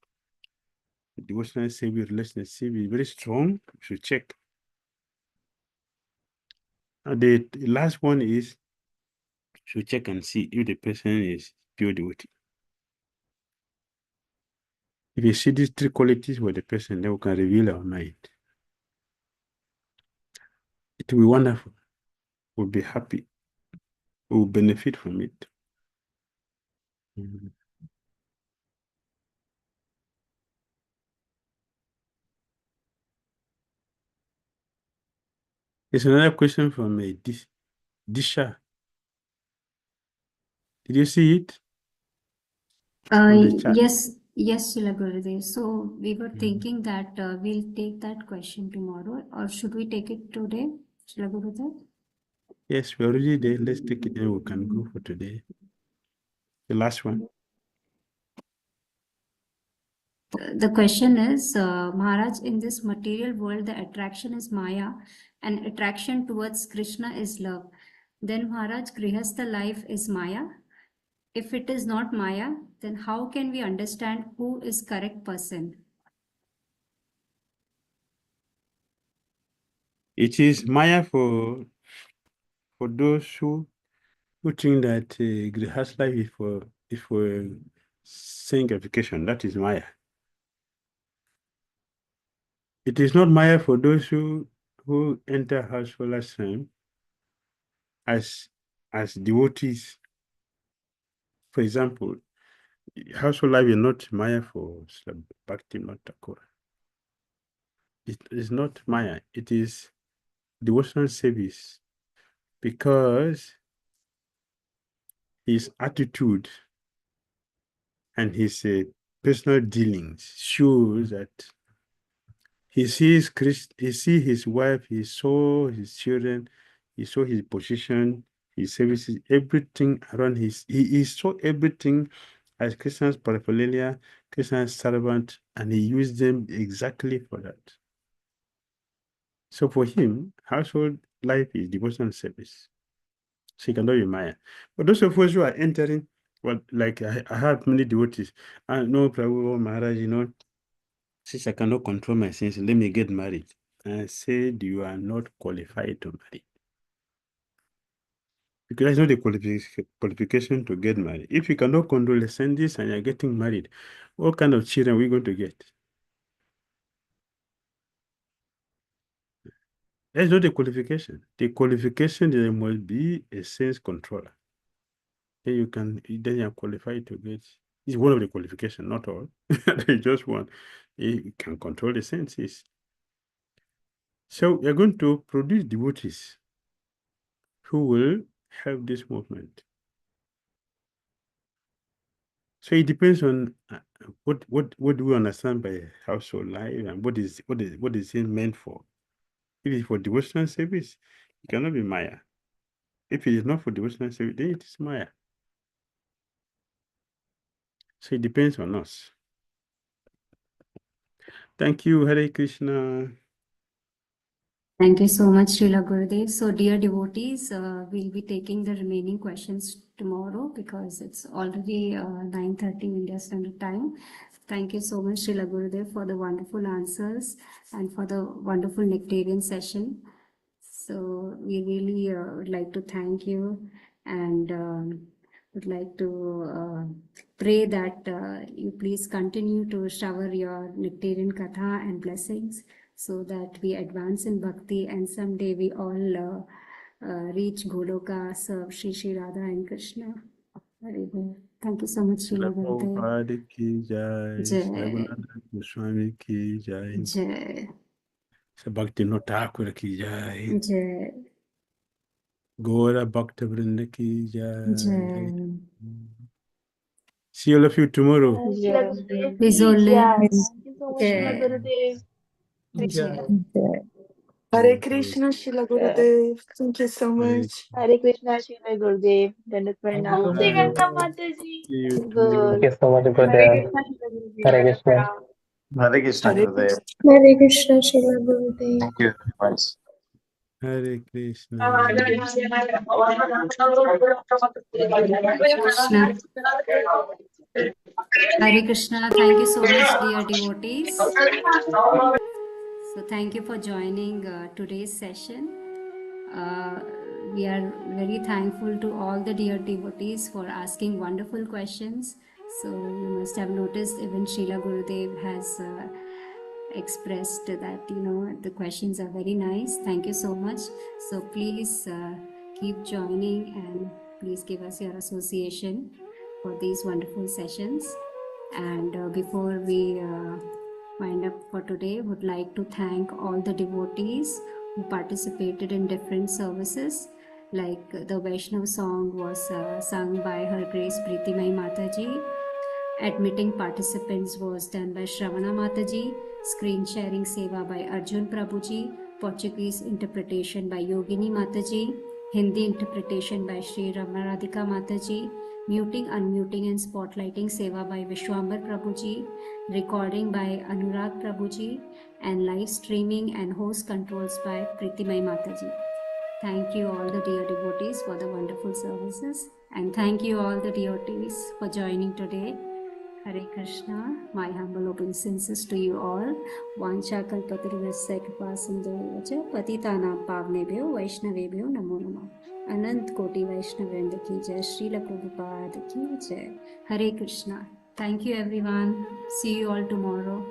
devotional Savior relationship is very strong. We should check. And the last one is to check and see if the person is pure devotee. If you see these three qualities with the person, then we can reveal our mind. It will be wonderful. We'll be happy. We'll benefit from it. There's another question from Disha. Did you see it? On the chat. Yes, Srila Gurudev. So we were thinking that we'll take that question tomorrow, or should we take it today, Srila Gurudev? Yes, we're already there. Let's take it, then we can go for today. The last one. The question is, Maharaj, in this material world, the attraction is Maya and attraction towards Krishna is love. Then Maharaj, Grihastha life is Maya. If it is not Maya, then how can we understand who is correct person? It is Maya for those who think that Grihastha life is for sanctification. That is Maya. It is not Maya for those who enter household ashram as devotees. For example, household life is not Maya for Bhakti, not Thakur. It is not Maya. It is devotional service, because his attitude and his personal dealings shows that he sees he sees his wife, he saw his children, he saw his position, his services, everything around he saw everything as Krishna's paraphernalia, Krishna's servant, and he used them exactly for that. So for him, household life is devotional service. So he cannot be Maya. But those of us who are entering, well, like I have many devotees. I know Prabhu Maharaj, since I cannot control my sins, let me get married. I said, you are not qualified to marry. Because that's not the qualification to get married. If you cannot control the sins and you're getting married, what kind of children are we going to get? That's not the qualification. The qualification is there must be a sense controller. Then you are qualified to get. It's one of the qualifications, not all. There's just one. You can control the senses. So we're going to produce devotees who will help this movement. So it depends on what do we understand by household life, and what is it meant for. If it's for devotional service, it cannot be Maya. If it is not for devotional service, then it is Maya. So it depends on us. Thank you, Hare Krishna. Thank you so much, Srila Gurudev. So, dear devotees, we'll be taking the remaining questions tomorrow because it's already 9:30 India Standard Time. Thank you so much, Srila Gurudev, for the wonderful answers and for the wonderful nectarian session. So, we really would like to thank you and would like to pray that you please continue to shower your nectarian katha and blessings, so that we advance in bhakti and someday we all reach Goloka, serve Shri Radha and Krishna. Very good. Thank you so much, Srila Gurudev. Prabhupada ki jai, Jai. Raghunath Swami ki jai, Jai. Bhakti Thakur ki jai, Jai. Gora Bhakta Vrinda ki jai. Jai. See all of you tomorrow. Shila Gurudev Please ki only. jai. Thank you so much, Shila Jai. Gurudev. Jai. Hare Krishna, Shila Gurudev. Thank you so much. Hare Krishna, Shri Gurudev. Dandat pranam. Namaste, Ganga Mataji. See you Good. tomorrow. Thank you so much, Hare Gurudev. Krishna, Shri Gurudev. Hare Dandat Krishna. pranam. Hare Krishna, Hare Gurudev. Hare Krishna, Srila Gurudev. Thank you very much. Hare Krishna. Krishna. Hare Krishna. Thank you so much, dear devotees. So thank you for joining today's session. We are very thankful to all the dear devotees for asking wonderful questions. So you must have noticed even Srila Gurudev has expressed that the questions are very nice. Thank you so much. So please keep joining and please give us your association for these wonderful sessions. And before we wind up for today, would like to thank all the devotees who participated in different services. Like the Vaishnav song was sung by Her Grace Pritimai Mataji. Admitting participants was done by Shravana Mataji. Screen sharing seva by Arjun Prabhuji. Portuguese interpretation by Yogini Mataji. Hindi interpretation by Sri Ramaradhika Mataji. Muting, unmuting and spotlighting seva by Vishwambar Prabhuji. Recording by Anurag Prabhuji. And live streaming and host controls by Pritimai Mataji. Thank you all the dear devotees for the wonderful services. And thank you all the devotees for joining today. Hare Krishna, my humble obeisances to you all. Vancha kalpataruvasya kripa sindhu patitanam pavnebhyo vaishnavebhyo namo namah. Anant Koti Vaishnavendra ki jai. Srila Prabhupada ki jai. Hare Krishna. Thank you everyone. See you all tomorrow.